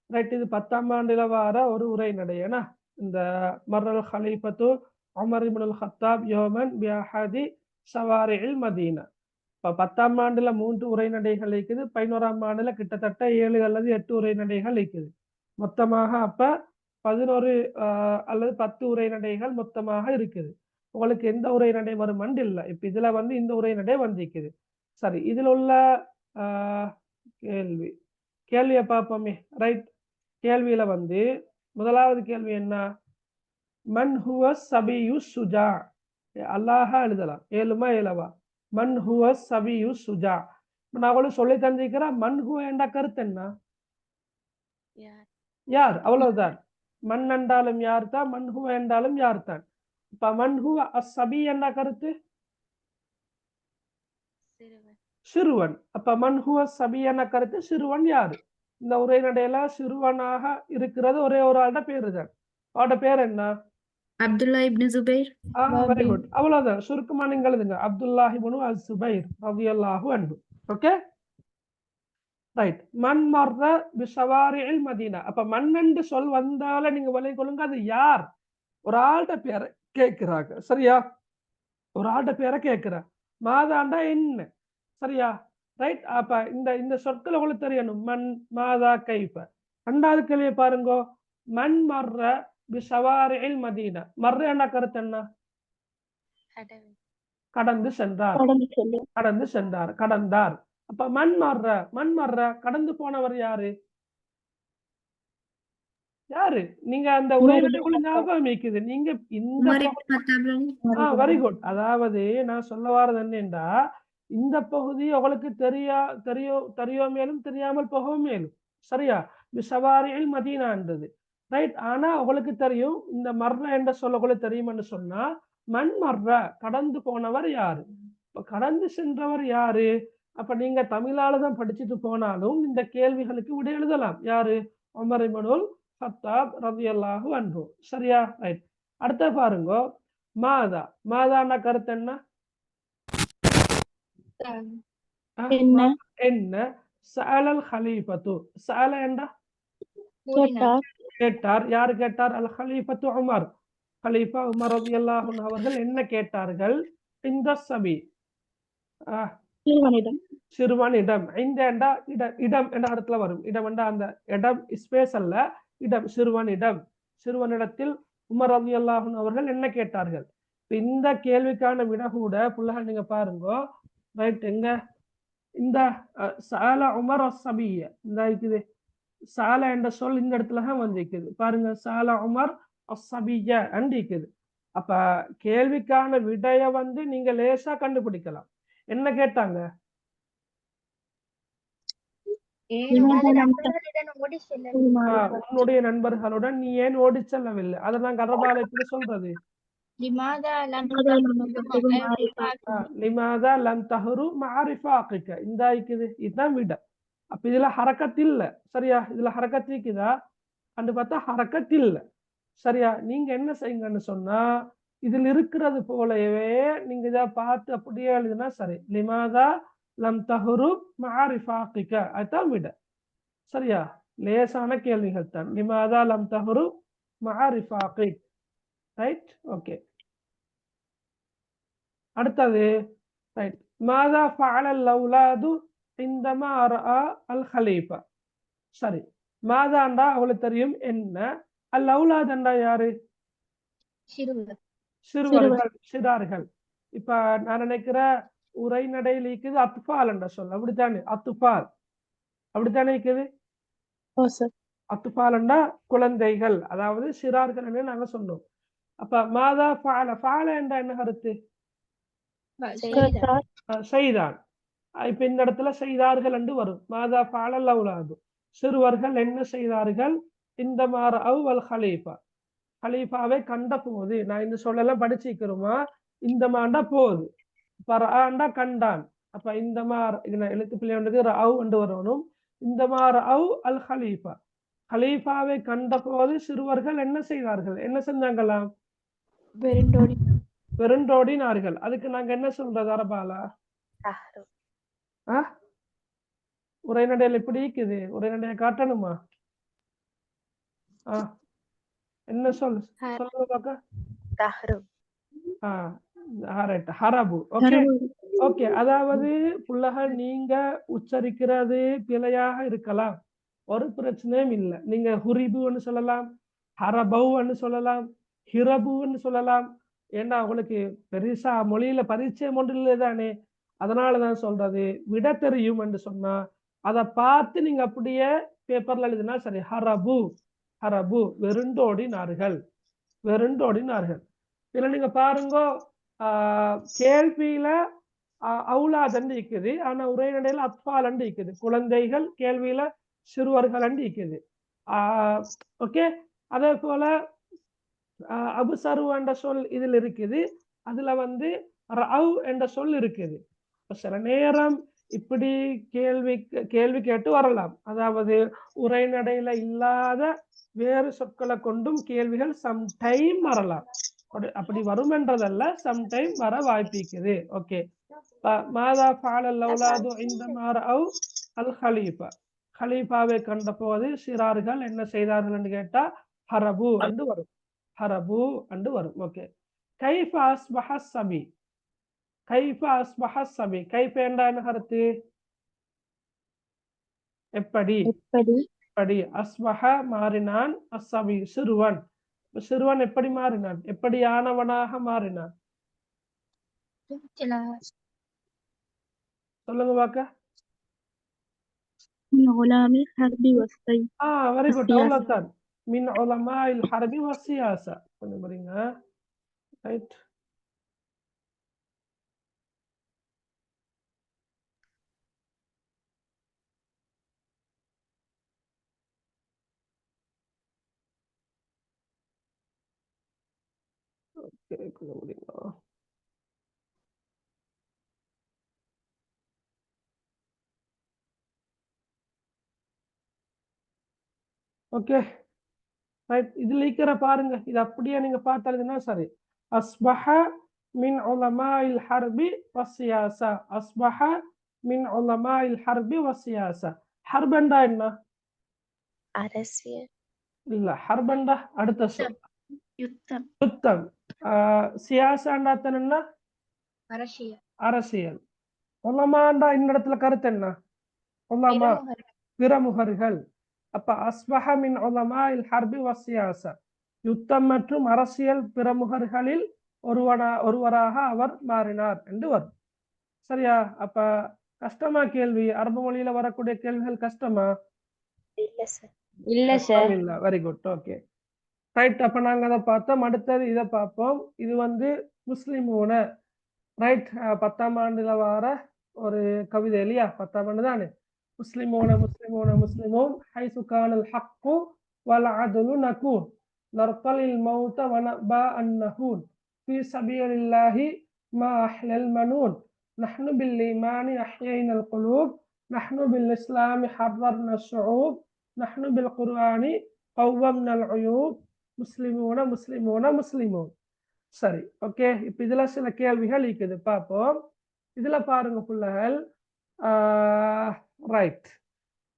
ரைட், இது 10ஆம் ஆண்டுல வார ஒரு உரைநடைனா இந்த மர்ரல் ஹலீஃபத்து உமர் இப்னுல் ஹத்தாப் யோமன் பிஅஹதி ஷவாரிஇல் மதீனா. இப்போ 10ஆம் ஆண்டுல 3 உரைநடைகள் இருக்குது, 11ஆம் ஆண்டுல கிட்டத்தட்ட 7 அல்லது 8 உரைநடைகள் இருக்குது. மொத்தமாக அப்ப 11 அல்லது 10 உரைநடைகள் மொத்தமாக இருக்குது. உங்களுக்கு எந்த உரைநடை வருமண்டு இல்லை. இப்ப இதுல வந்து இந்த உரைநடை வந்திருக்குது. சரி, இதுல உள்ள கேள்வியை பார்ப்போமே. ரைட், கேள்வியில வந்து முதலாவது கேள்வி என்ன, மன் ஹுவ சபியு சுஜா. அல்லாஹா எழுதலாம், ஏழுமா ஏலவா? மன் ஹுவ சபியு சுஜா. நான் அவளும் சொல்லி தந்திருக்கிறேன். மன் ஹுவ என்ற கருத்து என்ன? யார், அவ்வளவுதான். மண் என்றாலும் யார் தான், மன் ஹுவ என்றாலும் யார் தான். இப்ப மன் ஹுவ அஸ்ஸபி என்ற கருத்து சிறுவன். அப்ப மன் ஹுவ சபி என்ற கருத்து சிறுவன் யாரு? இந்த உரைநடையில சிறுவனாக இருக்கிறது ஒரே ஒரு ஆளோட பேரு தான். அவரோட பேர் என்ன? அப்துல்லா இப்னு ஜுபைர். Very good. அவ்வளவுதான். சுருக்கமா நீங்க எழுதுங்க, அப்துல்லாஹ் இப்னு அஸ்-சுபைர் ரலியல்லாஹு அன்ஹு. Okay, right. மன் மர்ர பிஷவாரிஇல் மதீனா. அப்ப மன் என்று சொல் வந்தால நீங்க விலை கொள்ளுங்க, அது யார்? ஒரு ஆள்கிட்ட பேரை கேட்கிறாங்க. சரியா? ஒரு ஆள்கிட்ட பேரை கேட்கிற. மாதாண்டா என்ன? சரியா? ரைட். அப்ப இந்த சொற்கள் உங்களுக்கு தெரியணும். மன், மாதா, கைஃப. 2வது கேள்வியை பாருங்க, மன் மர்ர பிஷவாரிஇல் மதீனா. மர்ர என்ற கருத்து என்ன? கடந்து சென்றார், கடந்து சென்றார், கடந்தார். அப்ப மன் மர்ர, மன் மர்ர கடந்து போனவர் யாரு? யாரு நீங்க அந்த உமர் உரையில இப்னு உங்களுக்கு கத்தாப். ஞாபகம் இருக்குது நீங்க இந்த Umar ibn Khattab Umar very இப்னு குட். அதாவது நான் சொல்ல வாரது என்னன்னா இந்த பகுதி உங்களுக்கு தெரியோ மேலும் தெரியாமல் போகவும் மேலும் சரியா சவாரியில் மதீனான்றது ரைட். ஆனா உங்களுக்கு தெரியும் இந்த மர்ற என்ற சொல்ல கூட தெரியும்னு சொன்னா மண் மர்ற கடந்து போனவர் யாரு, கடந்து சென்றவர் யாரு. அப்ப நீங்க தமிழால தான் படிச்சுட்டு போனாலும் இந்த கேள்விகளுக்கு விட எழுதலாம். யாரு? உமர் இப்னுல் கத்தாப் ரலியல்லாஹு அன்ஹு. சரியா? ரைட். அடுத்த பாருங்க மாதா. மாதான்னா கருத்து என்ன? என்ன? என்ன? சஅலல் ஹலீஃபத்து. சஅல என்றா கேட்டார். கேட்டார். யார் கேட்டார்? அல் ஹலீஃபத்து உமர். ஹலீஃபா உமர் ரலியல்லாஹு அன்ஹு அவர்கள் என்ன கேட்டார்கள்? இந்த சபி சிறுவனிடம். சிறுவனிடம். இந்த என்றா இடம் என்ற இடத்துல வரும். இடம் என்றா அந்த இடம் ஸ்பேஸ் அல்ல, இடம். சிறுவனிடம். சிறுவனிடத்தில் உமர் ரலியல்லாஹு அன்ஹு அவர்கள் என்ன கேட்டார்கள்? இந்த கேள்விக்கான விட கூட புள்ளக நீங்க பாருங்க. ரைட். எங்க இந்த சால உமர் அஸ்ஸபிய இந்த இருக்குது சால என்ற சொல் இந்த இடத்துல தான் வந்திருக்குது பாருங்க. சால உமர் அஸ்ஸபிய இருக்குது. அப்ப கேள்விக்கான விடைய நீங்க லேசா கண்டுபிடிக்கலாம். என்ன கேட்டாங்க? உன்னுடைய நண்பர்களுடன் நீ ஏன் ஓடி செல்லவில்லை? அதை நான் கரபால எப்படி சொல்றது? லிமாதா லம் தஹரு மஅரிஃபாகிக. இந்த இருக்குது இதுதான் விட. அப்ப இதுல ஹரக்கத் இல்ல. சரியா? இதுல ஹரக்கத் இருக்குதா அண்டு பார்த்தா ஹரக்கத் இல்ல. சரியா? நீங்க என்ன செய்யுங்கன்னு சொன்னா இதில் இருக்கிறது போலவே நீங்க இதை பார்த்து அப்படியே எழுதுனா சரி. லிமாதா லம் தஹரு மஅரிஃபாகிக அதுதான் விட. சரியா? லேசான கேள்விகள் தான். லிமாதா லம் தஹரு மஅரிஃபாகிக். ரைட். ஓகே. அடுத்தது ரைட். மாதா ஃபஅலல் அவுலாது இந்தமா ரஆ அல் ஹலீஃபா. சரி. மாதாண்டா அவங்களுக்கு தெரியும் என்ன, அல் அவுலாத் என்றா யாரு? சிறுவர்கள், சிறார்கள். இப்ப நான் நினைக்கிற உரைநடையில் இருக்குது அத்பால் என்ற சொல். அப்படித்தானே? அத்துபால் அப்படித்தானே இருக்குது. அத்துபால் குழந்தைகள், அதாவது சிறார்கள் என்று நாங்க சொன்னோம். அப்ப மாதா ஃபஅல. ஃபஅல என்ற என்ன கருத்து? செய்தான். இப்ப இந்த இடத்துல செய்தார்கள் என்று வரும். மாதா ஃபஅலல் அவுலாது. சிறுவர்கள் என்ன செய்தார்கள்? இந்த மார அல் ஹலீஃபா. ஹலீஃபாவை கண்ட போது. நான் இந்த சொல்லலாம் படிச்சுக்கிறோமா? இந்த மாண்டா போகுது, பராண்டா கண்டான். அப்ப இந்த மார் எழுத்து பிள்ளை ரவ் என்று வரணும். இந்த மார் அல் ஹலீஃபா. ஹலீஃபாவை கண்ட போது சிறுவர்கள் என்ன செய்தார்கள்? என்ன செஞ்சாங்களாம்? வெருண்டோடினார்கள். அதுக்கு நாங்க என்ன சொல்றது அரபாலா? உரைநடையில் எப்படி இருக்குது? உரைநடையை காட்டணுமா? என்ன சொல்லுங்க பாக்க. ஹரபு. Okay okay. அதாவது புள்ளக நீங்க உச்சரிக்கிறது பிழையாக இருக்கலாம், ஒரு பிரச்சனையும் இல்லை. நீங்க ஹுரிபுன்னு சொல்லலாம், ஹரபுன்னு சொல்லலாம், ஹிரபுன்னு சொல்லலாம். ஏன்னா உங்களுக்கு பெருசா மொழியில பரிச்சயம் ஒன்று இல்லை தானே. அதனாலதான் சொல்றது. விட தெரியும் என்று சொன்னா அதை பார்த்து நீங்க அப்படியே பேப்பர்ல எழுதினா சரி. ஹரபு ஹரபு வெருண்டோடினார்கள், வெருண்டோடினார்கள். இதுல நீங்க பாருங்க, கேள்வியில அவுலாதண்டு இருக்குது, ஆனா உரைநடையில அத்பாலண்டு இருக்குது. குழந்தைகள், கேள்வியில சிறுவர்கள் அண்டு இருக்குது. ஓகே. அதே போல அபுசரு என்ற சொல் இதில் இருக்குது. அதுல ரவ் என்ற சொல் இருக்குது. சில நேரம் இப்படி கேள்வி கேட்டு வரலாம். அதாவது உரைநடையில இல்லாத வேறு சொற்களை கொண்டும் கேள்விகள் சம்டைம் வரலாம். அப்படி வரும் என்றதல்ல, சம்டைம் வர வாய்ப்பிக்குது. ஓகே. மாதா ஃபஅலல் அவுலாது இந்தமா ரஅவ் அல் ஹலீஃபா. ஹலீஃபாவை கண்ட போது சிறார்கள் என்ன செய்தார்கள் என்று கேட்டா ஹரபு என்று வரும். ஹரபு என்று வரும். ஓகே. கைஃப அஸ்பஹ ஸபி. கைஃப அஸ்பஹ ஸபி. கைஃப என்றா என்ன கருத்து? எப்படி? எப்படி. அஸ்பஹ மாறினான், அஸ்ஸபி சிறுவன். சிறுவன் எப்படி மாறினான்? எப்படி ஆனவனாக மாறினான்? சொல்லுங்க பாக்க. Very good. அவ்வளவுதான். மின் உலமாஇல் ஹர்பி வஸ்ஸியாஸா. கொஞ்சம் பாருங்க. ரைட். ஓகே, கொஞ்சம் பாருங்க. Okay right. இதுல இருக்கிற பாருங்க, இது அப்படியே நீங்க பார்த்தாலுன்னா சரி. அஸ்பஹ மின் உலமாஇல் ஹர்பி வஸ்ஸியாஸா. அஸ்பஹ மின் உலமாஇல் ஹர்பி வஸ்ஸியாஸா. ஹர்பண்டா என்ன? அரசியல். இல்ல, ஹர்பண்டா அடுத்த சொல். யுத்தம். யுத்தம். சியாசாண்டா என்ன? அரசியல். அரசியல். உலமாண்டா இந்த இடத்துல கருத்து என்ன? உலமா பிரமுகர்கள். அப்ப அஸ்பஹ மின் உலமாஇல் ஹர்பி வஸ்ஸியாஸா, யுத்தம் மற்றும் அரசியல் பிரமுகர்களில் ஒருவராக அவர் மாறினார் என்று வரும். சரியா? அப்ப கஷ்டமா கேள்வி? அரபு மொழியில வரக்கூடிய கேள்விகள் கஷ்டமா? இல்ல சார். இல்ல. Very good. Okay right. அப்ப நாங்க அதை பார்த்தோம். அடுத்தது இதை பார்ப்போம். இது வந்து முஸ்லிமூன. ரைட். 10ஆம் ஆண்டுல வர ஒரு கவிதை இல்லையா? 10ஆம் ஆண்டு தானே. முஸ்லிமூன முஸ்லிமூன முஸ்லிமூன் ஹைசு கானல் ஹக்கு வல் அத்லு நகூன் நர்தலில் மௌத வனபா அன்னஹூன் ஃபீ சபீலில்லாஹி மா அஹ்லல் மனூன் நஹ்னு பில் ஈமானி அஹ்யைனல் குலூப் நஹ்னு பில் இஸ்லாமி ஹர்ரர்ன ஷுஊப் நஹ்னு பில் குர்ஆனி கவ்வம்னல் உயூப் முஸ்லிமூன முஸ்லிமூன முஸ்லிமூன். சரி, ஓகே. இப்ப இதுல சில கேள்விகள் இருக்குது, பார்ப்போம். இதுல பாருங்க பிள்ளைகள். ரைட்.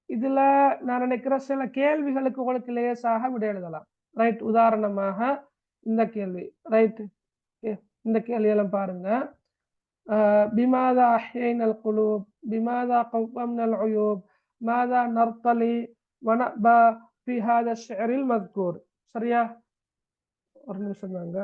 இதுல நான் நினைக்கிற சில கேள்விகளுக்கு உங்களுக்கு லேசாக விட எழுதலாம். ரைட். உதாரணமாக இந்த கேள்வி. ரைட். இந்த கேள்வியெல்லாம் பாருங்க. பிமாதா அஹ்யைனல் குலூப் பிமாதா கவ்வம்னல் உயூப் மாதா நர்தலி வனபா ஃபீ ஹாதா ஷிஅரில் மذ்கூர். சரியா? ஒரு நிமிஷம் தாங்க.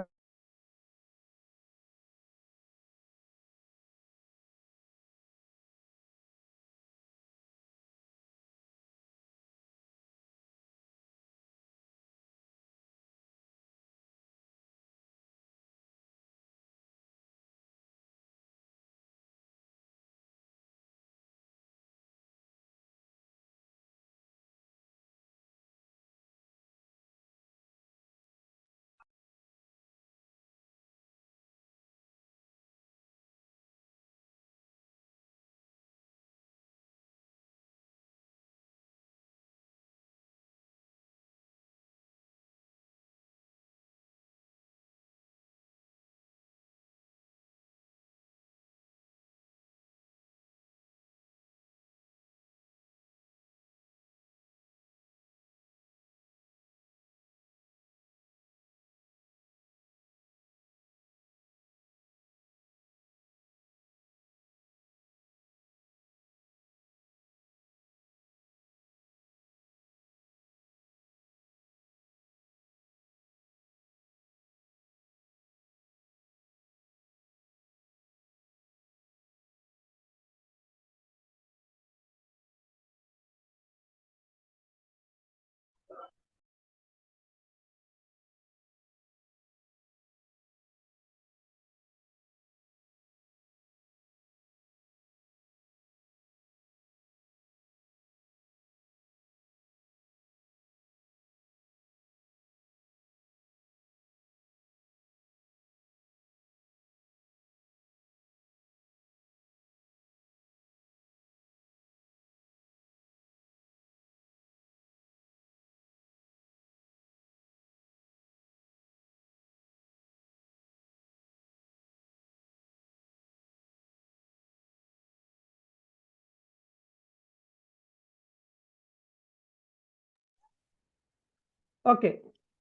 ஓகே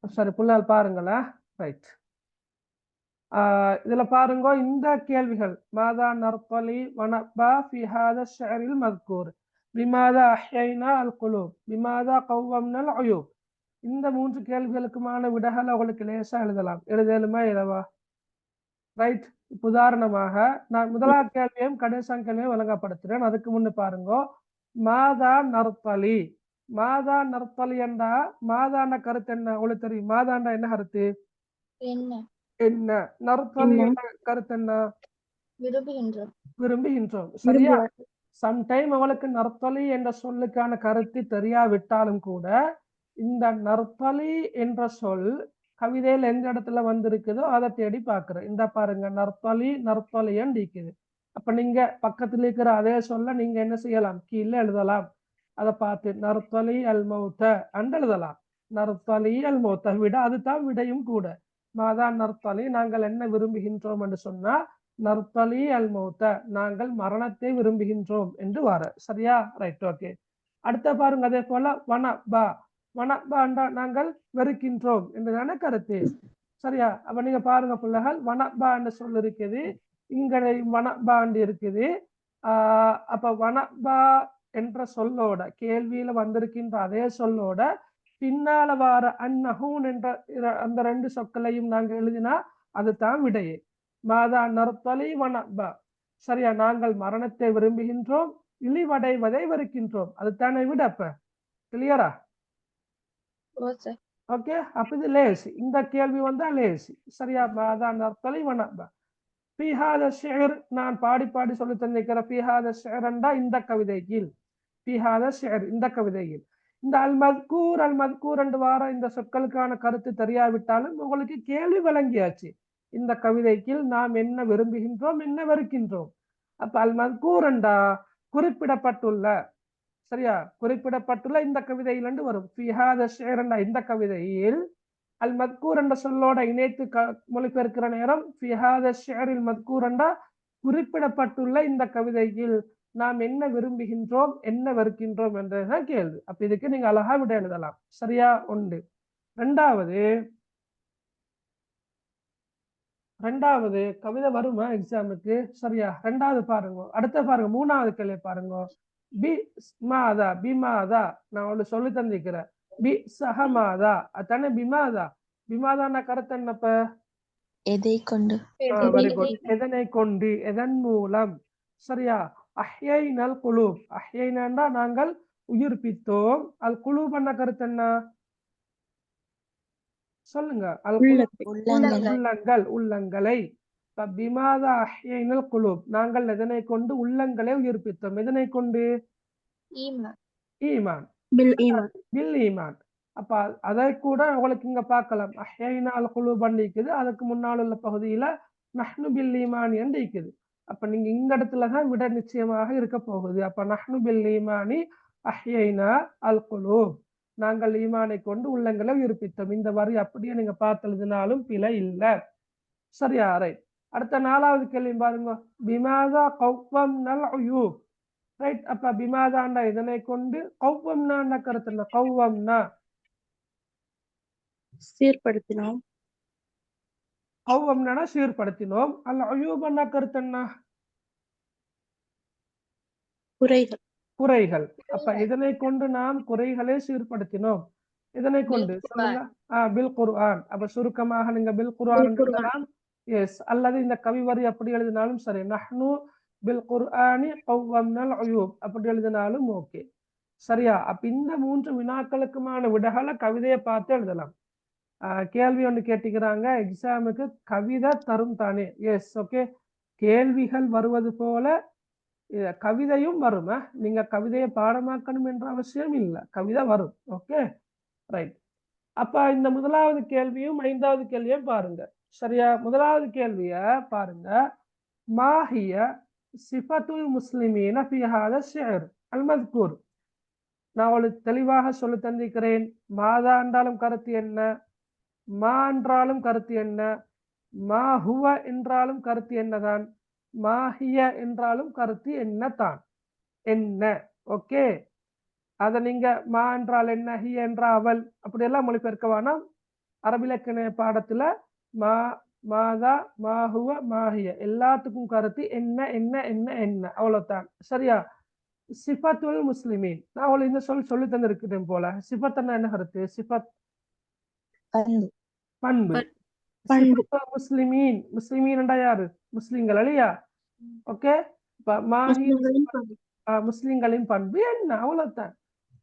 சரி புள்ளால் பாருங்களேன். ரைட். இதுல பாருங்க இந்த கேள்விகள். மாதா நர்தலி வனபா ஃபீ ஹாதா ஷிஅரில் மذ்கூர் பிமாதா அஹ்யைனா அல் குலூப் பிமாதா கவ்வம்னல் உயூப். இந்த 3 கேள்விகளுக்குமான விடைகளை உங்களுக்கு லேசா எழுதலாம். எழுதலுமா இல்லவா? ரைட். இப்ப உதாரணமாக நான் முதலாவது கேள்வியும் கடைசி கேள்வியும் விளங்கப்படுத்துறேன். அதுக்கு முன்ன பாருங்க. மாதா நர்தலி. மாதா நர்த்தலி என்றா மாதாண்ட கருத்து என்ன உங்களுக்கு தெரியும்? மாதாண்டா என்ன கருத்து? என்ன என்ன. நர்த்தலி என்ன? என்ற கருத்து என்ன? விரும்புகின்றோம். விரும்புகின்றோம். சரியா? விரும்புவார்கள். சம்டைம் அவளுக்கு நர்த்தலி என்ற சொல்லுக்கான கருத்து தெரியாவிட்டாலும் கூட இந்த நர்த்தலி என்ற சொல் கவிதையில் எந்த இடத்துல வந்திருக்குதோ அதை தேடி பார்க்கிறேன். இந்த பாருங்க, நர்த்தலி நர்த்தலியன்னு இருக்குது. அப்ப நீங்க பக்கத்துல இருக்கிற அதே சொல்ல நீங்க என்ன செய்யலாம்? கீழே எழுதலாம். அதை பார்த்து நர்த்தலி அல் மௌத்த அன்று எழுதலாம். நர்த்தலி அல் மௌத்த விட அதுதான் விடையும் கூட. மாதா நர்த்தலி நாங்கள் என்ன விரும்புகின்றோம் என்று சொன்னா நர்த்தலி அல் மௌத்த நாங்கள் மரணத்தை விரும்புகின்றோம் என்று வர. சரியா? Right, okay. அடுத்த பாருங்க, அதே போல வனபா. வனபா என்றா நாங்கள் வெறுக்கின்றோம் என்றுதான கருத்து. சரியா? அப்ப நீங்க பாருங்க பிள்ளைகள், வனபா என்று சொல் இருக்குது, இங்கடை வனபா இருக்குது. அப்ப வனபா என்ற சொல்லோட கேள்வியில வந்திருக்கின்ற அதே சொல்லோட பின்னால வார அந்நஹூன் என்ற அந்த ரெண்டு சொற்களையும் நாங்க எழுதினா அதுதான் விடையே. மாதா நர்த்தலி வனபா. சரியா? நாங்கள் மரணத்தை விரும்புகின்றோம், இழிவடைவதை வெறுக்கின்றோம். அதுதானே விட. அப்ப கிளியரா? ஓகே. அப்ப இது லேசி. இந்த கேள்வி வந்தா லேசி. சரியா? மாதா நர்த்தலி வனபா. பிஹாத ஷிர் நான் பாடி பாடி சொல்லி தந்திருக்கிற பிஹாத ஷிரண்டா இந்த கவிதையில். பிஹாத ஷிர் இந்த கவிதையில். இந்த அல் மத்கூர் என்று வார இந்த சொற்களுக்கான கருத்து தெரியாவிட்டாலும் உங்களுக்கு கேள்வி வழங்கியாச்சு. இந்த கவிதைக்கு நாம் என்ன விரும்புகின்றோம், என்ன வெறுக்கின்றோம். அப்ப அல் மத்கூர் என்றா குறிப்பிடப்பட்டுள்ள. சரியா? குறிப்பிடப்பட்டுள்ள இந்த கவிதையில் என்று வரும். பிஹாத ஷிர் என்றா இந்த கவிதையில் அல் மத்கூர் என்ற சொல்லோட இணைத்து மொழிபெயர்க்கிற நேரம் ஃபிஹாத ஷிஅரில் மத்கூர் என்றா குறிப்பிடப்பட்டுள்ள இந்த கவிதையில் நாம் என்ன விரும்புகின்றோம், என்ன வெறுக்கின்றோம் என்றதுதான் கேள்வி. அப்ப இதுக்கு நீங்க அழகா விட எழுதலாம். சரியா? ஒன்று. ரெண்டாவது கவிதை வருமா எக்ஸாமுக்கு? சரியா? ரெண்டாவது பாருங்க. அடுத்த பாருங்க, மூணாவது கேள்வி பாருங்க. பிமாதா பிமாதா நான் உங்களுக்கு சொல்லி தந்திருக்கிறேன். பி சஹமாதா அதானே பிமாதா. பிமாதான கருத்து என்னப்ப? எதை கொண்டு? Very good. எதனை கொண்டு, எதன் மூலம். சரியா? அஹ்யைனல் குலூப். அஹ்யைனா நாங்கள் உயிர்ப்பித்தோம். அல் குலூப் என்ற கருத்து என்ன சொல்லுங்க? அல் உள்ளங்கள், உள்ளங்களை. பிமாதா அஹ்யைனல் குலூப் நாங்கள் எதனை கொண்டு உள்ளங்களை உயிர்ப்பித்தோம். எதனை கொண்டு? ஈமான். பில் ஈமான். அப்ப அதை கூட உங்களுக்கு இங்க பார்க்கலாம். அஹ்யைனா அல் குலூப் இருக்குது, அதுக்கு முன்னால் உள்ள பகுதியில நஹ்னு பில் ஈமான் என்று இருக்குது. அப்ப நீங்க இந்த இடத்துலதான் விட நிச்சயமாக இருக்க போகுது. அப்ப நஹ்னு பில் ஈமானி அஹ்யைனா அல் குலூப் நாங்கள் ஈமானை கொண்டு உள்ளங்களை உயிர்ப்பித்தோம். இந்த வரி அப்படியே நீங்க பார்த்து எழுதினாலும் பிழை இல்லை. சரியா? ரைட். அடுத்த நாலாவது கேள்வி பாருங்க. பிமாதா கௌவம்னல் உயூப். ரைட். அப்ப பிமாதாண்டா இதனை கொண்டு, கௌவம்னா கருத்து என்ன? கௌவம்னா சீர்படுத்தினோம். கௌவம்னா சீர்படுத்தினோம். அல் உயூப்னா கருத்து என்ன? குறைகள். குறைகள். அப்ப இதனை கொண்டு நாம் குறைகளை சீர்படுத்தினோம். இதனை கொண்டு சொல்லுங்க. பில் குர்ஆன். அப்ப சுருக்கமாக நீங்க பில் குர்ஆன் எழுதலாம். எஸ். அல்லது இந்த கவி வரி அப்படி எழுதினாலும் சரி. நஹ்னு பில் குர்ஆனி கௌவம்னல் உயூப் அப்படி எழுதினாலும் ஓகே. சரியா? அப்ப இந்த 3 வினாக்களுக்குமான விடைகளை கவிதையை பார்த்து எழுதலாம். கேள்வி ஒன்று கேட்டுக்கிறாங்க எக்ஸாமுக்கு, கவிதை தரும் தானே? எஸ். ஓகே. கேள்விகள் வருவது போல கவிதையும் வரும். நீங்க கவிதையை பாடமாக்கணும் என்ற அவசியம் இல்லை, கவிதை வரும். Okay, right. அப்ப இந்த முதலாவது கேள்வியும் 5வது கேள்வியும் பாருங்க. சரியா? முதலாவது கேள்விய பாருங்க. மாஹிய சிஃபத்துல் முஸ்லிமீன ஃபீ ஹாதா ஷிஅர் அல் மத்கூர். நான் உங்களுக்கு தெளிவாக சொல்லி தந்திருக்கிறேன். மாதா என்றாலும் கருத்து என்ன, மா என்றாலும் கருத்து என்ன, மா ஹுவ என்றாலும் கருத்து என்னதான், மாஹிய என்றாலும் கருத்து என்னதான், என்ன. ஓகே. அதை நீங்க மா என்றால் என்ன, ஹி என்றால் அவள் அப்படியெல்லாம் மொழிபெயர்க்க வேணாம். அரபிலக்கண பாடத்துல மா, மாதா, மாஹுவ, மாஹிய எல்லாத்துக்கும் கருத்து என்ன என்ன என்ன என்ன, அவ்வளவுதான். சரியா? சிஃபத்துல் முஸ்லிமீன் நான் அவளை இந்த சொல்லி தந்திருக்கிறேன் போல. சிஃபத்னா என்ன கருத்து? சிஃபத் பண்பு. முஸ்லிமீன், முஸ்லிமீன் என்றா யாரு? முஸ்லிம்கள் இல்லையா? ஓகே. முஸ்லிம்களின் பண்பு என்ன, அவ்வளவுதான்.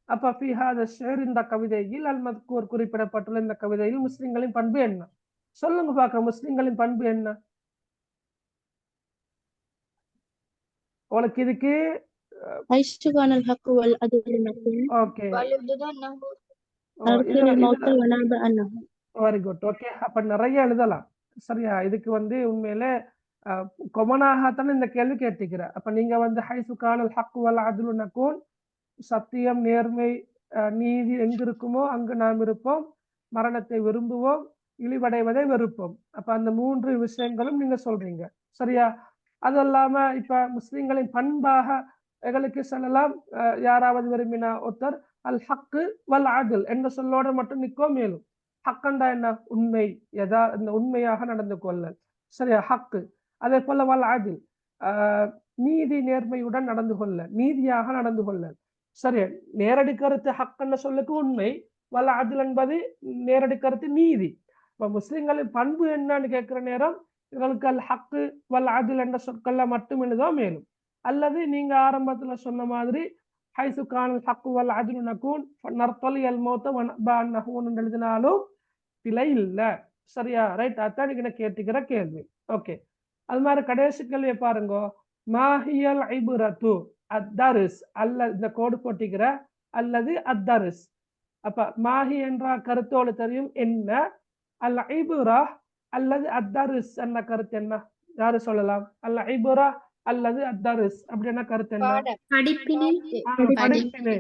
அப்ப ஃபி ஹாதா ஷிஅர், இந்த கவிதையில் அல் மத்கூர், குறிப்பிடப்பட்டுள்ள இந்த கவிதையில் முஸ்லிம்களின் பண்பு என்ன? சொல்லுங்க பார்க்க, முஸ்லிம்களின் பண்பு என்ன? உங்களுக்கு இதுக்கு حيث كان الحق والعدل نكون ஓகே, والابتداء أرسل الموت وناب أنه. Very good. ஓகே, அப்ப நிறைய எழுதலாம். சரியா, இதுக்கு உண்மையிலே கொமனாகத்தானே இந்த கேள்வி கேட்டுக்கிற. அப்ப நீங்க ஹைசு கானல் ஹக் வல் அத்லு நகூன், சத்தியம், நேர்மை, நீதி எங்க இருக்குமோ அங்கு நாம் இருப்போம், மரணத்தை விரும்புவோம், இழிவடைவதை வெறுப்போம். அப்ப அந்த 3 விஷயங்களும் நீங்க சொல்றீங்க. சரியா, அது இல்லாம இப்ப முஸ்லிம்களின் பண்பாக எங்களுக்கு சொல்லலாம். யாராவது விரும்பினா ஒருத்தர் அல் ஹக்கு வல் அத்ல் என்ற சொல்லோட மட்டும் நிற்கும். மேலும் ஹக்கண்டா என்ன? உண்மை, இந்த உண்மையாக நடந்து கொள்ளல். சரியா, ஹக்கு. அதே போல வல் அத்ல், நீதி, நேர்மையுடன் நடந்து கொள்ள, நீதியாக நடந்து கொள்ளல். சரியா, நேரடி கருத்து ஹக்குன்னு சொல்லுக்கு உண்மை, வல் அத்ல் என்பது நேரடி கருத்து நீதி. இப்ப முஸ்லிம்களின் பண்பு என்னன்னு கேட்கிற நேரம் இவர்களுக்கு அல் ஹக்கு வல் அத்ல் என்ற சொற்கள்ல மட்டும் எழுதோ மேலும், அல்லது நீங்க ஆரம்பத்துல சொன்ன மாதிரி ஹைசு கானல் ஹக்கு வல் அத்லு நகூன் நர்தலி அல் மௌத வனபா அன்னஹூன் எழுதினாலும் பிழை இல்ல. சரியா, ரைட். அதான் நீங்க கேட்டுக்கிற கேள்வி. ஓகே, அது மாதிரி கடைசி கேள்வியை பாருங்க. மாஹியல் ஐபுரத்து அத்தரிஸ், அல்ல இந்த கோடு போட்டிக்கிற அல்லது அத்தரிஸ். அப்ப மாஹி என்ற கருத்தோடு தெரியும் என்ன, அல் ஐபுரா அல்லது அத்தரிஸ் என்ற கருத்து என்ன? யாரு சொல்லலாம்? அல் ஐபுரா அல்லது அத்தரிஸ் அப்படின்னா கருத்து என்ன? படிப்பினை. படிப்பினை.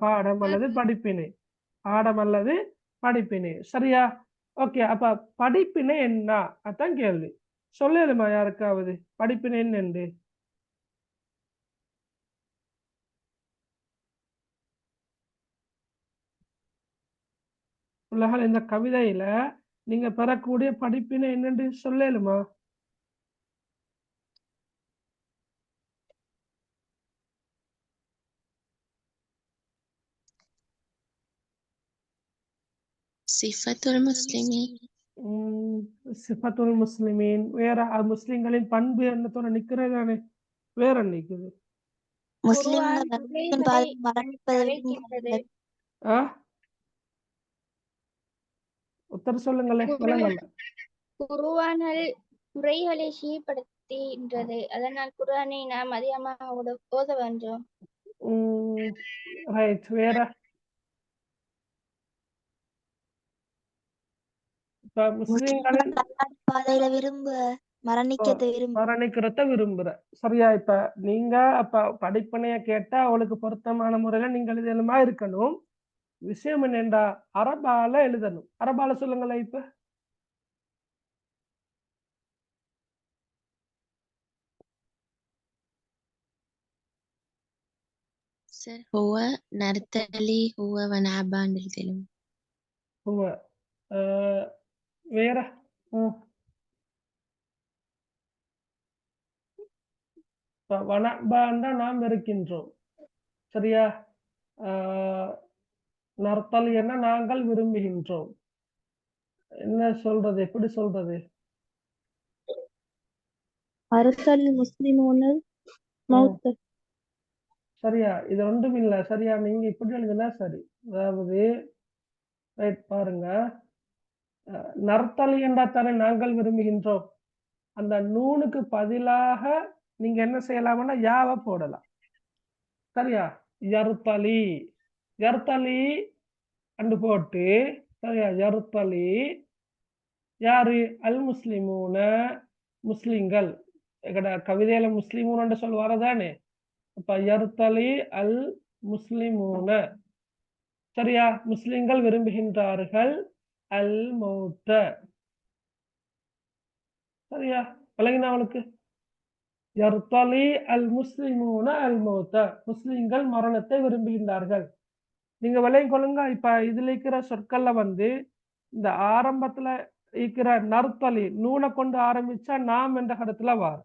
பாடம் அல்லது படிப்பினை. பாடம் அல்லது படிப்பினை. சரியா, ஓகே. அப்ப படிப்பினை என்ன? அதான் கேள்வி. சொல்லலுமா யாருக்காவது படிப்பினை என்னண்டு? உலகில் இந்த கவிதையில நீங்க பெறக்கூடிய படிப்பினை என்னன்னு சொல்லலுமா? சிஃபத்துல் முஸ்லிமீன். சிஃபத்துல் முஸ்லிமீன் வேற. முஸ்லிம்களின் பண்பு என்னத்தோட நிக்கிறதானே, வேற நிக்குது. உத்தர சொல்லுங்களேன். குர்ஆன்கள் குறைகளை சீர்படுத்துகின்றது, அதனால் குர்ஆனை நாம் அதிகமாக ஓத வேண்டும். ரைட். வேற முஸ்லிம்களின் பாதையில மரணிக்கிறத விரும்புற. சரியா, இப்ப நீங்க படிப்பனைய கேட்டா அவளுக்கு பொருத்தமான முறையில நீங்க எழுதணுமா இருக்கணும். விஷயம் என்னண்டா, அரபால எழுதணும். அரபால சொல்லுங்களேன். இப்ப சார் ஹுவ நர்தலி ஹுவ வனஅபான் எழுதலும். ஹுவ. வேற வனபான் தான் நாம் இருக்கின்றோம். சரியா, நர்தலி என்ன? நாங்கள் விரும்புகின்றோம். என்ன சொல்றது, எப்படி சொல்றது? அர்சல் முஸ்லிமூனல் மௌத். சரியா, இது ஒன்றும் இல்ல. சரியா, நீங்க இப்படி எழுதுனா சரி. அதாவது ரைட், பாருங்க. நர்தலி என்றா தானே நாங்கள் விரும்புகின்றோம். அந்த நூனுக்கு பதிலாக நீங்க என்ன செய்யலாம்னா யாவை போடலாம். சரியா, யர்தலி, யர்தலி அண்டு போட்டு, சரியா, யர்தலி யாரு? அல் முஸ்லிமூன, முஸ்லிம்கள். கவிதையில முஸ்லிமூன் சொல் வரதானே. அப்ப யர்தலி அல் முஸ்லிமூன. சரியா, முஸ்லிம்கள் விரும்புகின்றார்கள் அல் மௌத்த. சரியா, விளங்கினா அவனுக்கு? யர்தலி அல் முஸ்லிமூன அல் மௌத்த, முஸ்லிம்கள் மரணத்தை விரும்புகின்றார்கள். நீங்க விளங்கி கொள்ளுங்க. இப்ப இதுல இருக்கிற சொற்கள்ல இந்த ஆரம்பத்துல இருக்கிற நர்தலி நூனை கொண்டு ஆரம்பிச்சா நாம் என்ற கருத்துல வார்.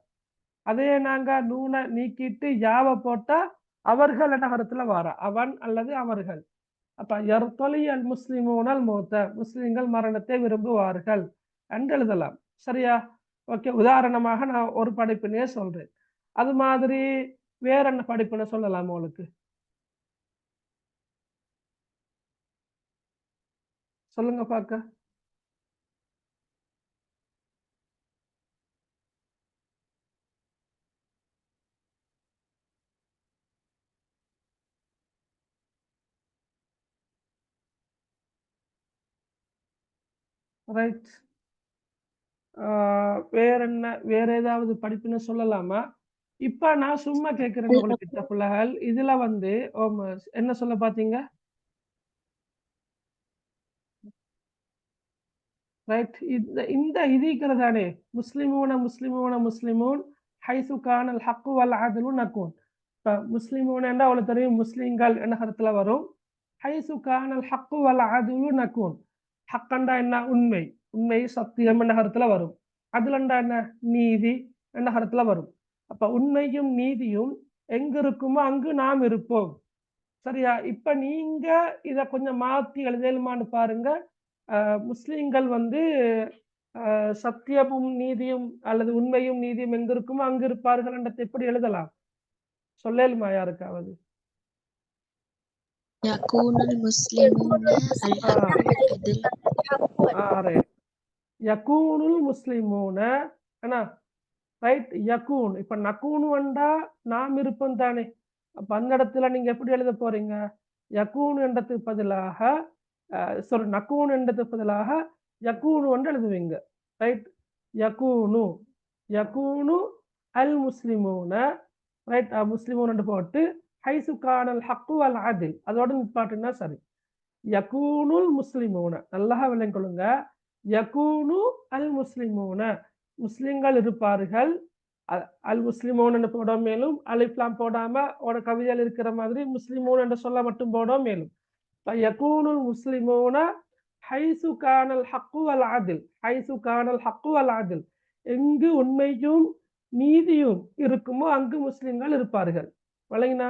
அதே நாங்க நூனை நீக்கிட்டு யாவை போட்டா அவர்கள் என்ற கருத்துல வார, அவன் அல்லது அவர்கள். அப்ப யர்தலி அல் முஸ்லிமூன அல் மௌத்த, முஸ்லிம்கள் மரணத்தை விரும்புவார்கள் என்று எழுதலாம். சரியா, ஓகே. உதாரணமாக நான் ஒரு படிப்பினையே சொல்றேன். அது மாதிரி வேற என்ன படிப்பினை சொல்லலாம் உங்களுக்கு? சொல்லுங்க பார்க்க. ரைட். வேற என்ன, வேற ஏதாவது படிப்புன்னு சொல்லலாமா? இப்ப நான் சும்மா கேட்கிறேன் உங்களுக்கு புள்ளகள். இதுல வந்து என்ன சொல்ல பாத்தீங்க? ரைட். இந்த இது இருக்கிறதானே, முஸ்லிமூன் ஹைசு கானல் ஹக்கு வல் அத்லு நகூன். இப்ப முஸ்லிமூன் என்றா அவ்வளவு தெரியும், முஸ்லிம்கள் என்ற கருத்துல வரும். ஹைசு கானல் ஹக்கு வல் அத்லு நகூன். ஹக்கண்டா என்ன? உண்மை, உண்மை சத்தியம் என்ற கருத்துல வரும். அதுலண்டா என்ன? நீதி என்ற கருத்துல வரும். அப்ப உண்மையும் நீதியும் எங்க இருக்குமோ அங்கு நாம் இருப்போம். சரியா? இப்ப நீங்க இத கொஞ்சம் மாத்தி எழுதலுமான்னு பாருங்க. முஸ்லிம்கள் வந்து சத்தியமும் நீதியும் அல்லது உண்மையும் நீதியும் எங்க இருக்குமோ அங்க இருப்பார்கள் என்றதை எப்படி எழுதலாம்? சொல்லலுமா யாருக்காவது? யகூனுல் முஸ்லிமூன அல் ஹக்கு யகூனுல் முஸ்லிமூன என்ன? ரைட். யகூன். இப்ப நகூனு வந்தா நாம் இருப்போம் தானே. அப்ப அந்த இடத்துல நீங்க எப்படி எழுத போறீங்க? யகூன் என்றதுக்கு பதிலாக நகூன் என்றதுக்கு பதிலாக யகூனு என்று எழுதுவீங்க. ரைட். யகூனு அல் முஸ்லிமூன. ரைட். முஸ்லிமூன் என்று போட்டு ஹைசு கானல் ஹக்கு வல் அத்ல் அதோட நிப்பாட்டினா சரி. யகூனுல் முஸ்லிமூன, நல்லா விளங்கிக் கொள்ளுங்க. யகூனு அல் முஸ்லிமூன, முஸ்லிம்கள் இருப்பார்கள். அல் முஸ்லிமூன் என்று போட மேலும் அலிஃப்லாம் போடாம ஒரு கவிதையில் இருக்கிற மாதிரி முஸ்லிமூன் என்று சொல்ல மட்டும் போட மேலும். யகூனுல் முஸ்லிமூன ஹைசு கானல் ஹக்கு வல் அத்ல். ஹைசு கானல் ஹக்கு வல் அத்ல், எங்கு உண்மையும் நீதியும் இருக்குமோ அங்கு முஸ்லிம்கள் இருப்பார்கள். வழங்கினா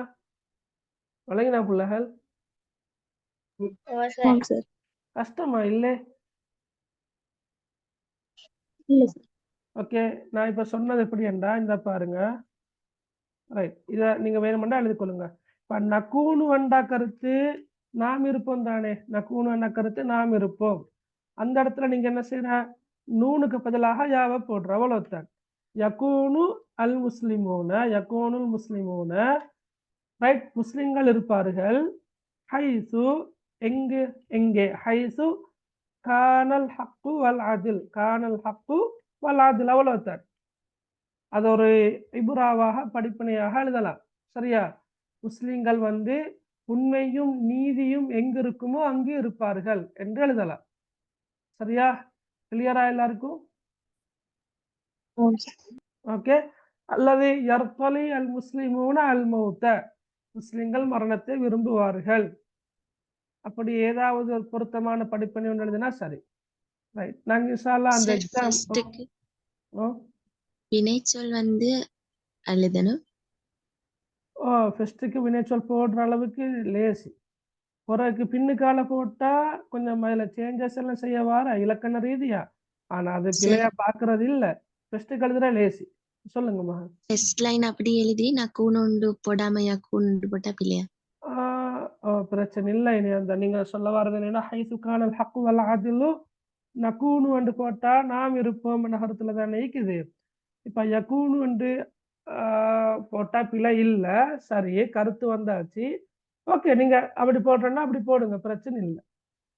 பிள்ளைகள்? கஷ்டமா இல்லை? ஓகே. நான் இப்ப சொன்னது எப்படி என்றா இந்த பாருங்க. ரைட். இத நீங்க வேணுமெண்டா எழுதி கொள்ளுங்க. இப்ப நகூனு வண்டா கருத்து நாம் இருப்போம் தானே. நகூனு வண்டா கருத்து நாம் இருப்போம். அந்த இடத்துல நீங்க என்ன செய்யற? நூனுக்கு பதிலாக யாவை போடுற, அவ்வளவுதான். யகூனு அல் முஸ்லிமூன, யகூனுல் முஸ்லிமூன. ரைட். முஸ்லிம்கள் இருப்பார்கள். ஹைசு எங்கு, எங்கே? ஹைசு கானல் ஹக்கு வல் அத்ல். கானல் ஹக்கு வல் அத்ல், அவ்வளவுதான். அது ஒரு இபுராவாக படிப்பனையாக எழுதலாம். சரியா? முஸ்லிம்கள் வந்து உண்மையும் நீதியும் எங்கு இருக்குமோ அங்கு இருப்பார்கள் என்று எழுதலாம். சரியா? கிளியரா எல்லாருக்கும்? ஓகே. அல்லது யர்தலி அல் முஸ்லிமூன அல் மௌத்த, முஸ்லிம்கள் மரணத்தை விரும்புவார்கள். அப்படி ஏதாவது ஒரு பொருத்தமான படிப்பனை ஒன்று எழுதினா சரி. ரைட். நாங்க இன்ஷா அல்லாஹ் அந்த எக்ஸாம் வினைச்சொல் வந்து எழுதணும். ஃபர்ஸ்ட்டுக்கு வினைச்சொல் போடுற அளவுக்கு லேசி. பிறகு பின்னுக்கால போட்டா கொஞ்சம் அதுல சேஞ்சஸ் எல்லாம் செய்ய வர இலக்கண ரீதியா. ஆனா அது பிழையா பாக்குறது இல்ல. ஃபர்ஸ்ட்டுக்கு எழுதுற லேசி. சொல்லுங்கம்மா. ஃபர்ஸ்ட் லைன் அப்படி எழுதி நகூன் உண்டு போடாம யகூன் உண்டு போட்டா பிள்ளையா? பிரச்சனை இல்லை. இனி அந்த நீங்க சொல்ல வர்றது என்னன்னா ஹைசு கானல் ஹக்கு வல் அத்லு நகூனு என்று போட்டா நாம் இருப்போம் நகரத்துல தானே இருக்குது. இப்ப யகூனு என்று போட்டா பிழை இல்ல. சரி, கருத்து வந்தாச்சு. ஓகே. நீங்க அப்படி போடுறேன்னா அப்படி போடுங்க, பிரச்சனை இல்லை.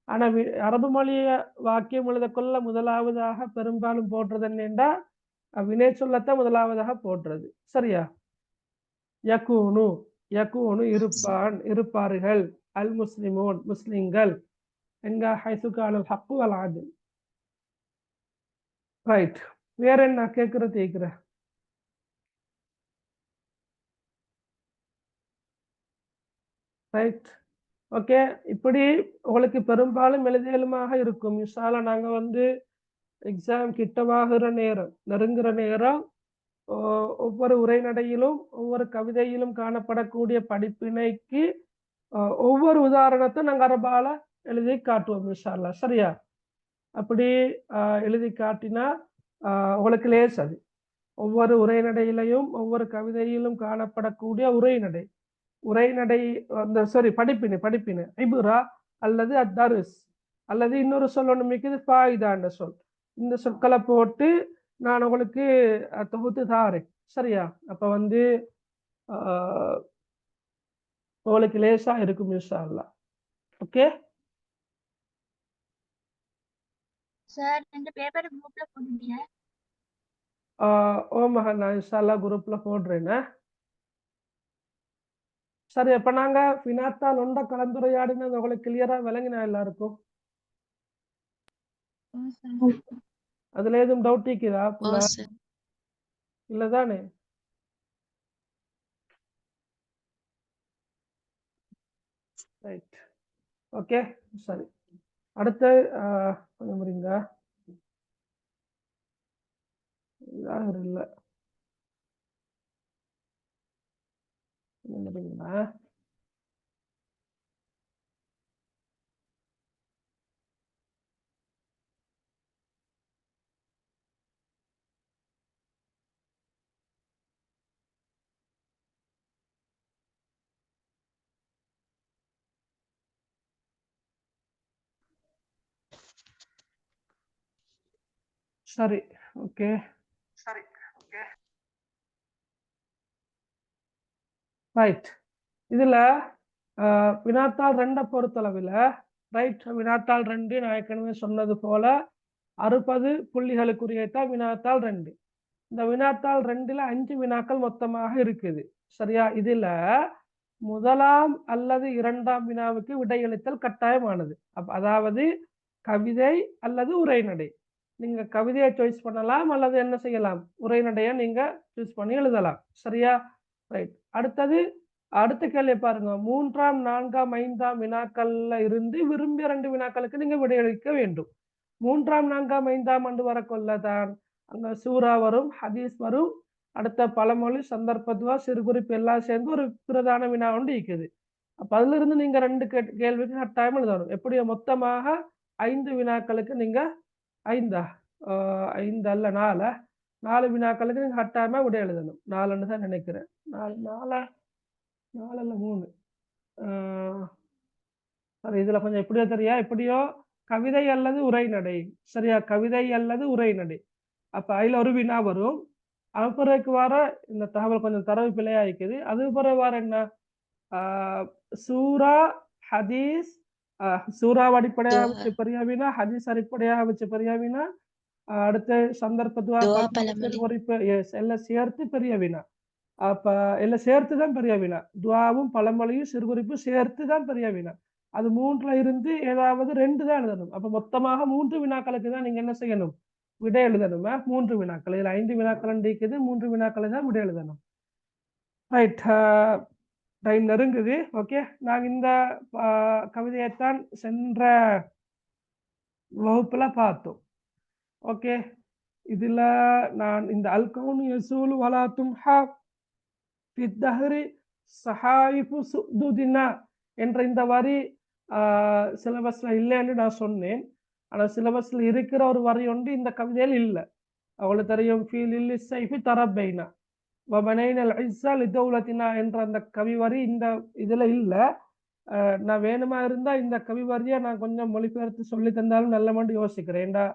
ஆனா அரபு மொழிய வாக்கியம் எழுதக்கொள்ள முதலாவதாக பெரும்பாலும் போடுறது என்னண்டா வினை சொல்லத்தான் முதலாவதாக போடுறது. சரியா? யகூனு, யகூனு இருப்பார்கள். அல் முஸ்லிமூன், முஸ்லிம்கள். எங்க? ஹைசு கானல் ஹக்கு வல் அத்ல். ரைட். வேற என்ன கேட்கிற? ரைட். ஓகே. இப்படி உங்களுக்கு பெரும்பாலும் எழுதியலுமாக இருக்கும். இன்ஷா அல்லாஹ் நாங்க வந்து எக்ஸாம் கிட்டவாகிற நேரம், நெருங்குற நேரம் ஒவ்வொரு உரைநடையிலும் ஒவ்வொரு கவிதையிலும் காணப்படக்கூடிய படிப்பினைக்கு ஒவ்வொரு உதாரணத்தை நாங்க அரபால எழுதி காட்டுவோம் இன்ஷா அல்லாஹ். சரியா? அப்படி எழுதி காட்டினா உங்களுக்கு லேஸ். அது ஒவ்வொரு உரைநடையிலையும் ஒவ்வொரு கவிதையிலும் காணப்படக்கூடிய உரைநடை அந்த படிப்பினை இபுரா அல்லது அத்தருஸ் அல்லது இன்னொரு சொல் ஒன்று மிக்குது ஃபாயிதான்ற சொல். இந்த சொற்களை போட்டு நான் உங்களுக்கு தொகுத்து தாரேன். சரியா? அப்ப வந்து உங்களுக்கு லேசா இருக்கும் இன்ஷா அல்லாஹ். ஓகே சார் இந்த பேப்பர் குரூப்ல போடுங்க. ஓ மகன், நான் இன்ஷா அல்லாஹ் குரூப்ல போடுறேன்னு. சரி, அப்ப நாங்க வினாத்தால் ஒன்றை கலந்துரையாடினது உங்களுக்கு கிளியரா விளங்கினா எல்லாருக்கும்? அதுல எதுவும் டவுட் இருக்குதா? ஓ சார். இல்லதானே? Right, okay. சரி, அடுத்து கொஞ்சம் புரியுங்க. இல்ல புரியுங்களா? சரி, ஓகே. ரைட். இதுல வினாத்தாள் 2 பொறுத்தளவில் ரைட், வினாத்தாள் 2 நான் ஏற்கனவே சொன்னது போல 60 புள்ளிகளுக்குரியதான் வினாத்தாள் 2. இந்த வினாத்தாள் 2ல 5 வினாக்கள் மொத்தமாக இருக்குது. சரியா? இதுல முதலாம் அல்லது இரண்டாம் வினாவுக்கு விடையளித்தல் கட்டாயமானது. அதாவது கவிதை அல்லது உரைநடை. நீங்க கவிதையை சாய்ஸ் பண்ணலாம் அல்லது என்ன செய்யலாம், உரைநடையை நீங்க சூஸ் பண்ணி எழுதலாம். சரியா? ரைட். அடுத்த கேள்வி பாருங்க. 3ஆம் 4ஆம் 5ஆம் வினாக்கள்ல இருந்து விரும்பிய 2 வினாக்களுக்கு நீங்க விடையளிக்க வேண்டும். 3ஆம் 4ஆம் 5ஆம் ஆண்டு வரக்கொள்ளதான் அங்க சூரா வரும், ஹதீஸ் வரும், அடுத்த பழமொழி, சந்தர்ப்பத்துவா, சிறுகுறிப்பு எல்லாம் சேர்ந்து ஒரு பிரதான வினா ஒன்று இருக்குது. அப்ப அதுல இருந்து நீங்க 2 கேள்விக்கு கட்டாயம் எழுதணும். எப்படியோ மொத்தமாக 5 வினாக்களுக்கு நீங்க 5 அல்ல 4 வினாக்களுக்கு நீங்க கட்டாயமா விடை எழுதணும். 4ன்னு தான் நினைக்கிறேன். 4 அல்ல 3. சரி, இதுல கொஞ்சம் எப்படியோ தெரியா, எப்படியோ கவிதை அல்லது உரைநடை. சரியா? கவிதை அல்லது உரைநடை. அப்ப அதுல ஒரு வினா வரும். அது பிறகு வர இந்த தகவல் கொஞ்சம் தரவு பிழையா இருக்குது. அது பிறகு வர என்ன, சூரா, ஹதீஸ், சூறாவை அடிப்படையாக வச்சு பெரிய வினா, ஹதீஸ் அடிப்படையாக வச்சு பெரிய வினா, அடுத்து சந்தர்ப்பத்துவா, எல்லாம் சேர்த்து பெரிய வினா. அப்ப எல்லாம் சேர்த்துதான் பெரிய வினா. துவாவும் பழமொழியும் சிறுகுறிப்பும் சேர்த்துதான் பெரிய வினா. அது 3ல இருந்து ஏதாவது 2 தான் எழுதணும். அப்ப மொத்தமாக 3 வினாக்களுக்கு தான் நீங்க என்ன செய்யணும், விடை எழுதணும். 3 வினாக்கள், இதுல 5 வினாக்கள் இருக்குது, 3 வினாக்களை தான் விடை எழுதணும். Right, time நெருங்குது. ஓகே, நாங்க இந்த கவிதையைத்தான் சென்ற வகுப்புல பார்த்தோம். ஓகே, இதுல நான் இந்த அல்கவுனு யசூலு வலா தும்ஹா ஃபித்தஹ்ரி ஸஹாயிஃபு சுதுதினா என்ற இந்த வரி சிலபஸ்ல இல்லைன்னு நான் சொன்னேன். ஆனா சிலபஸ்ல இருக்கிற ஒரு வரி ஒன்று இந்த கவிதையில் இல்லை. அவங்களுக்கு தெரியும், ஃபீல் சைஃபி தரபைனா வபனைனல் இஸ்ஸா லிதௌலத்தினா என்ற அந்த கவி வரி இந்த இதுல இல்லை. நான் வேணுமா இருந்தா இந்த கவி வரியை நான் கொஞ்சம் மொழிபெயர்த்து சொல்லி தந்தாலும் நல்ல மட்டும் யோசிக்கிறேன். ஏண்டா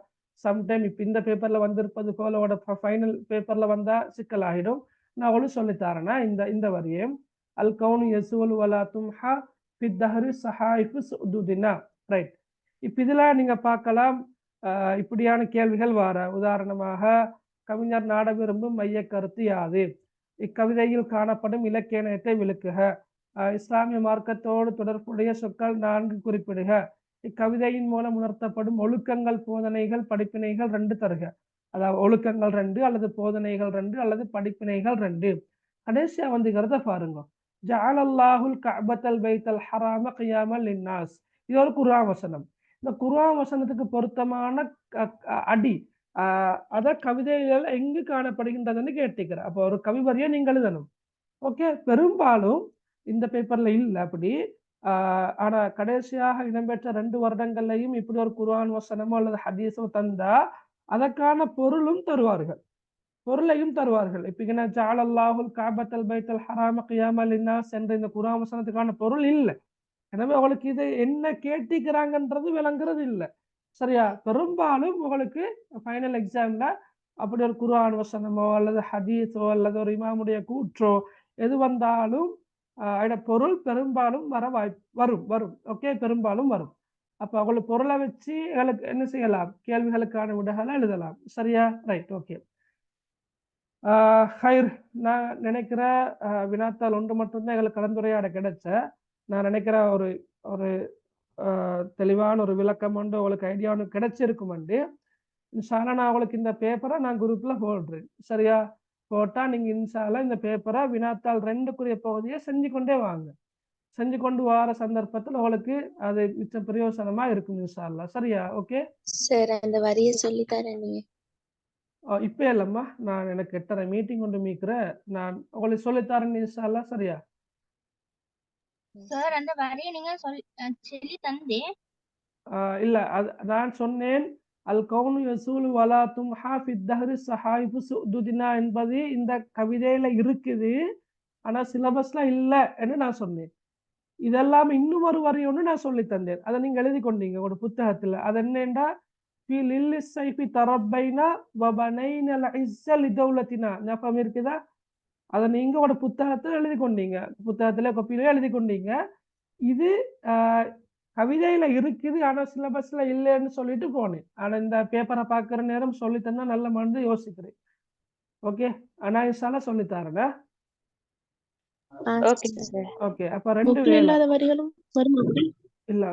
சம்டைம் இப்ப இந்த பேப்பர்ல வந்திருப்பது போல ஃபைனல் பேப்பர்ல வந்தா சிக்கல் ஆகிடும். நான் ஒன்று சொல்லித்தாரேன்னா இந்த வரியும் அல் கவுனு யசுவல் வலா தும்ஹா ஃபித்தஹ்ரி ஸஹாயிஃபு சுதுதினா. ரைட். இப்ப இதுல நீங்க பார்க்கலாம், இப்படியான கேள்விகள் வர. உதாரணமாக, கவிஞர் நாட விரும்பும் மைய கருத்து யாது? இக்கவிதையில் காணப்படும் இலக்கிய நயத்தை விளக்குக. இஸ்லாமிய மார்க்கத்தோடு தொடர்புடைய சொற்கள் 4 குறிப்பிடுக. இக்கவிதையின் மூலம் உணர்த்தப்படும் ஒழுக்கங்கள், போதனைகள், படிப்பினைகள் 2 தருக. அதாவது ஒழுக்கங்கள் 2 அல்லது போதனைகள் 2 அல்லது படிப்பினைகள் 2. கடைசியா வந்துகிறத பாருங்க. ஜஅலல்லாஹுல் கஅபத்தல் பைத்தல் ஹராம கியாமல் லின்னாஸ். இது ஒரு குர்ஆன் வசனம். இந்த குர்ஆன் வசனத்துக்கு பொருத்தமான அடி அத கவிதைகள் எங்கு காணப்படுகின்றதுன்னு கேட்டுக்கிறேன். அப்போ ஒரு கவிவரியை நீங்க எழுதணும். ஓகே, பெரும்பாலும் இந்த பேப்பர்ல இல்லை அப்படி. ஆனா கடைசியாக இடம்பெற்ற 2 வருடங்கள்லையும் இப்படி ஒரு குர்ஆன் வசனமோ அல்லது ஹதீஸோ தந்தா அதற்கான பொருளையும் தருவார்கள். இப்ப என்ன, ஜஅலல்லாஹுல் கஅபத்தல் பைத்தல் ஹராம கியாமல் லின்னாஸ் என்ற இந்த குர்ஆன் வசனத்துக்கான பொருள் இல்லை. எனவே உங்களுக்கு இது என்ன கேட்டிக்கிறாங்கன்றது விளங்குறது இல்லை. சரியா? பெரும்பாலும் உங்களுக்கு ஃபைனல் எக்ஸாம்ல அப்படி ஒரு குர்ஆன் வசனமோ அல்லது ஹதீஸோ அல்லது ஒரு இமாமுடைய கூற்றோ எது வந்தாலும் அதோட பொருள் பெரும்பாலும் வரும் வரும். ஓகே, பெரும்பாலும் வரும். அப்ப அவங்களுக்கு பொருளை வச்சு எங்களுக்கு என்ன செய்யலாம், கேள்விகளுக்கான விடைகளை எழுதலாம். சரியா? Right, okay. ஹைர், நான் நினைக்கிற வினாத்தாள் ஒன்று மட்டும்தான் எங்களுக்கு கலந்துரையாட கிடைச்ச. நான் நினைக்கிற ஒரு ஒரு தெளிவான ஒரு விளக்கம் ஒன்று உங்களுக்கு ஐடியா ஒன்று கிடைச்சிருக்கும். இன்ஷால்லா நான் உங்களுக்கு இந்த பேப்பரை நான் குரூப்ல போடுறேன். சரியா? போட்டா நீங்க இன்ஷால்லா இந்த பேப்பரை வினாத்தாள் 2க்குரிய பகுதியை செஞ்சு கொண்டே வாங்க. செஞ்சு கொண்டு வர சந்தர்ப்பத்தில் உங்களுக்கு அது மிச்ச பிரயோசனமா இருக்கும் இன்ஷால்லா. சரியா? ஓகே சார் அந்த வரியை சொல்லி தரேன் நீங்க. இப்போ இல்லம்மா, நான் எனக்கு 8:30 மீட்டிங் கொண்டு மீக்கிற, நான் உங்களுக்கு சொல்லித்தரேன் இன்ஷால்லா. சரியா? சார் அந்த வரியை நீங்க சொல்லி தந்தே. இல்ல, அது நான் சொன்னேன். அல் கவுனு யசூலு வலா தும்ஹா ஃபித் தஹ்ரி ஸஹாயிஃபு சுதுதினா என்பது இந்த கவிதையில இருக்குது, ஆனா சிலபஸ்ல இல்ல என்று நான் சொன்னேன். இதெல்லாம் இன்னும் ஒரு வரி ஒன்று நான் சொல்லி தந்தேன். அதை நீங்க எழுதி கொண்டீங்க ஒரு புத்தகத்துல. அது என்னண்டா, ஃபி லில்லி ஸைஃபி தரப்பைனா வபனைனல் இஸ்ஸ லிதௌலத்தினா. ஞாபகம் இருக்குதா? அதை நீங்க ஒரு புத்தகத்துல எழுதி கொண்டீங்க, புத்தகத்துல கொப்பியில எழுதி கொண்டீங்க. இது கவிதையில இருக்குது, ஆனா சிலபஸ்ல இல்லைன்னு சொல்லிட்டு போனேன். ஆனா இந்த பேப்பரை பார்க்குற நேரம் சொல்லித்தந்தா நல்ல மனது யோசிக்கிறேன். ஓகே, ஆனா இன்ஷால்லா சொல்லித்தாருங்க. Okay sir. ஓகே, அப்ப 2 புக்ல வேலை இல்லாத வரிகளும் வரும் அப்படி? இல்ல,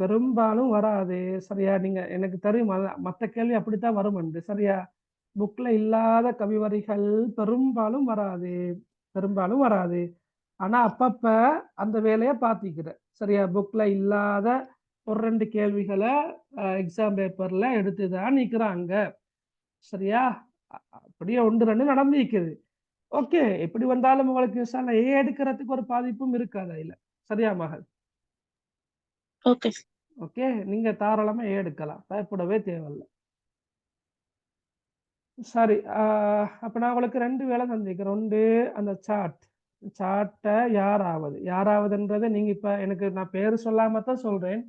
பெரும்பாலும் வராது. சரியா? நீங்க எனக்கு தெரியும், மற்ற கேள்வி அப்படித்தான் வரும். சரியா? புக்ல இல்லாத கவி வரிகள் பெரும்பாலும் வராது, பெரும்பாலும் வராது. ஆனா அப்பப்ப அந்த வேலையை பார்த்திக்கிற. சரியா? புக்ல இல்லாத ஒரு 2 கேள்விகளை எக்ஸாம் பேப்பர்ல எடுத்துதான் நிக்கிறாங்க. சரியா? அப்படியே 1 2 நடந்திருக்குது. ஓகே, எப்படி வந்தாலும் உங்களுக்கு எடுக்கிறதுக்கு ஒரு பாதிப்பும் இருக்காது இல்ல. சரியா மகள்? ஓகே. ஓகே, நீங்க தாராளமா எடுக்கலாம், பயப்படவே தேவையில்லை. சரி, அப்ப நான் உங்களுக்கு 2 வேலை தந்திருக்கிறேன். ஒன்று, அந்த சார்ட்டை யாராவதுன்றதை நீங்க இப்ப எனக்கு நான் பேரு சொல்லாம தான் சொல்றேன்.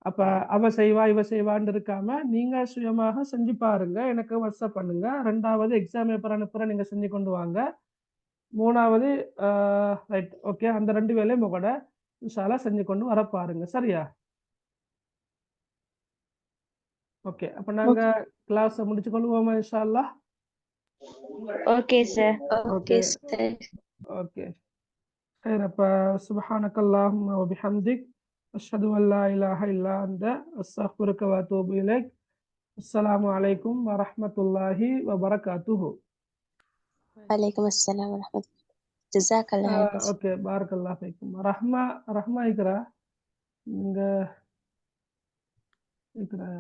அப்ப அவ செய்வா இவ செய்வான்னு இருக்காம நீங்க சுயமாக செஞ்சு பாருங்க, எனக்கு வாட்ஸ்அப் பண்ணுங்க. 2வது எக்ஸாம் பேப்பர் அனுப்புற, நீங்க செஞ்சு கொண்டு வாங்க. 3வது ரைட், ஓகே, அந்த 2 வேலையும் உங்களோட இன்ஷால்லா செஞ்சு கொண்டு வர பாருங்க. சரியா? ஓகே, அப்ப நாங்க கிளாஸ் முடிச்சு கொள்வோமா இன்ஷால்லா? Okay sir. Okay okay sir. Okay. அப்ப சுப்ஹானக்கல்லாஹும்ம வ பிஹம்திக் அஷ்ஹது அன் லா இலாஹ இல்லா அன்த அஸ்தக்ஃபிருக வ அத்தூபு இலைக். அஸ்ஸலாமு அலைக்கும் வ ரஹ்மத்துல்லாஹி வ பரகாத்துஹு. வலைக்கும் அஸ்ஸலாம் வ ரஹ்மத்துல்லாஹி. ஜஸாக்கல்லாஹ் ஹைரன். ஓகே, பாரக்கல்லாஹு ஃபீக்கும். ரஹ்மா இக்ரா, இங்க இக்ரா.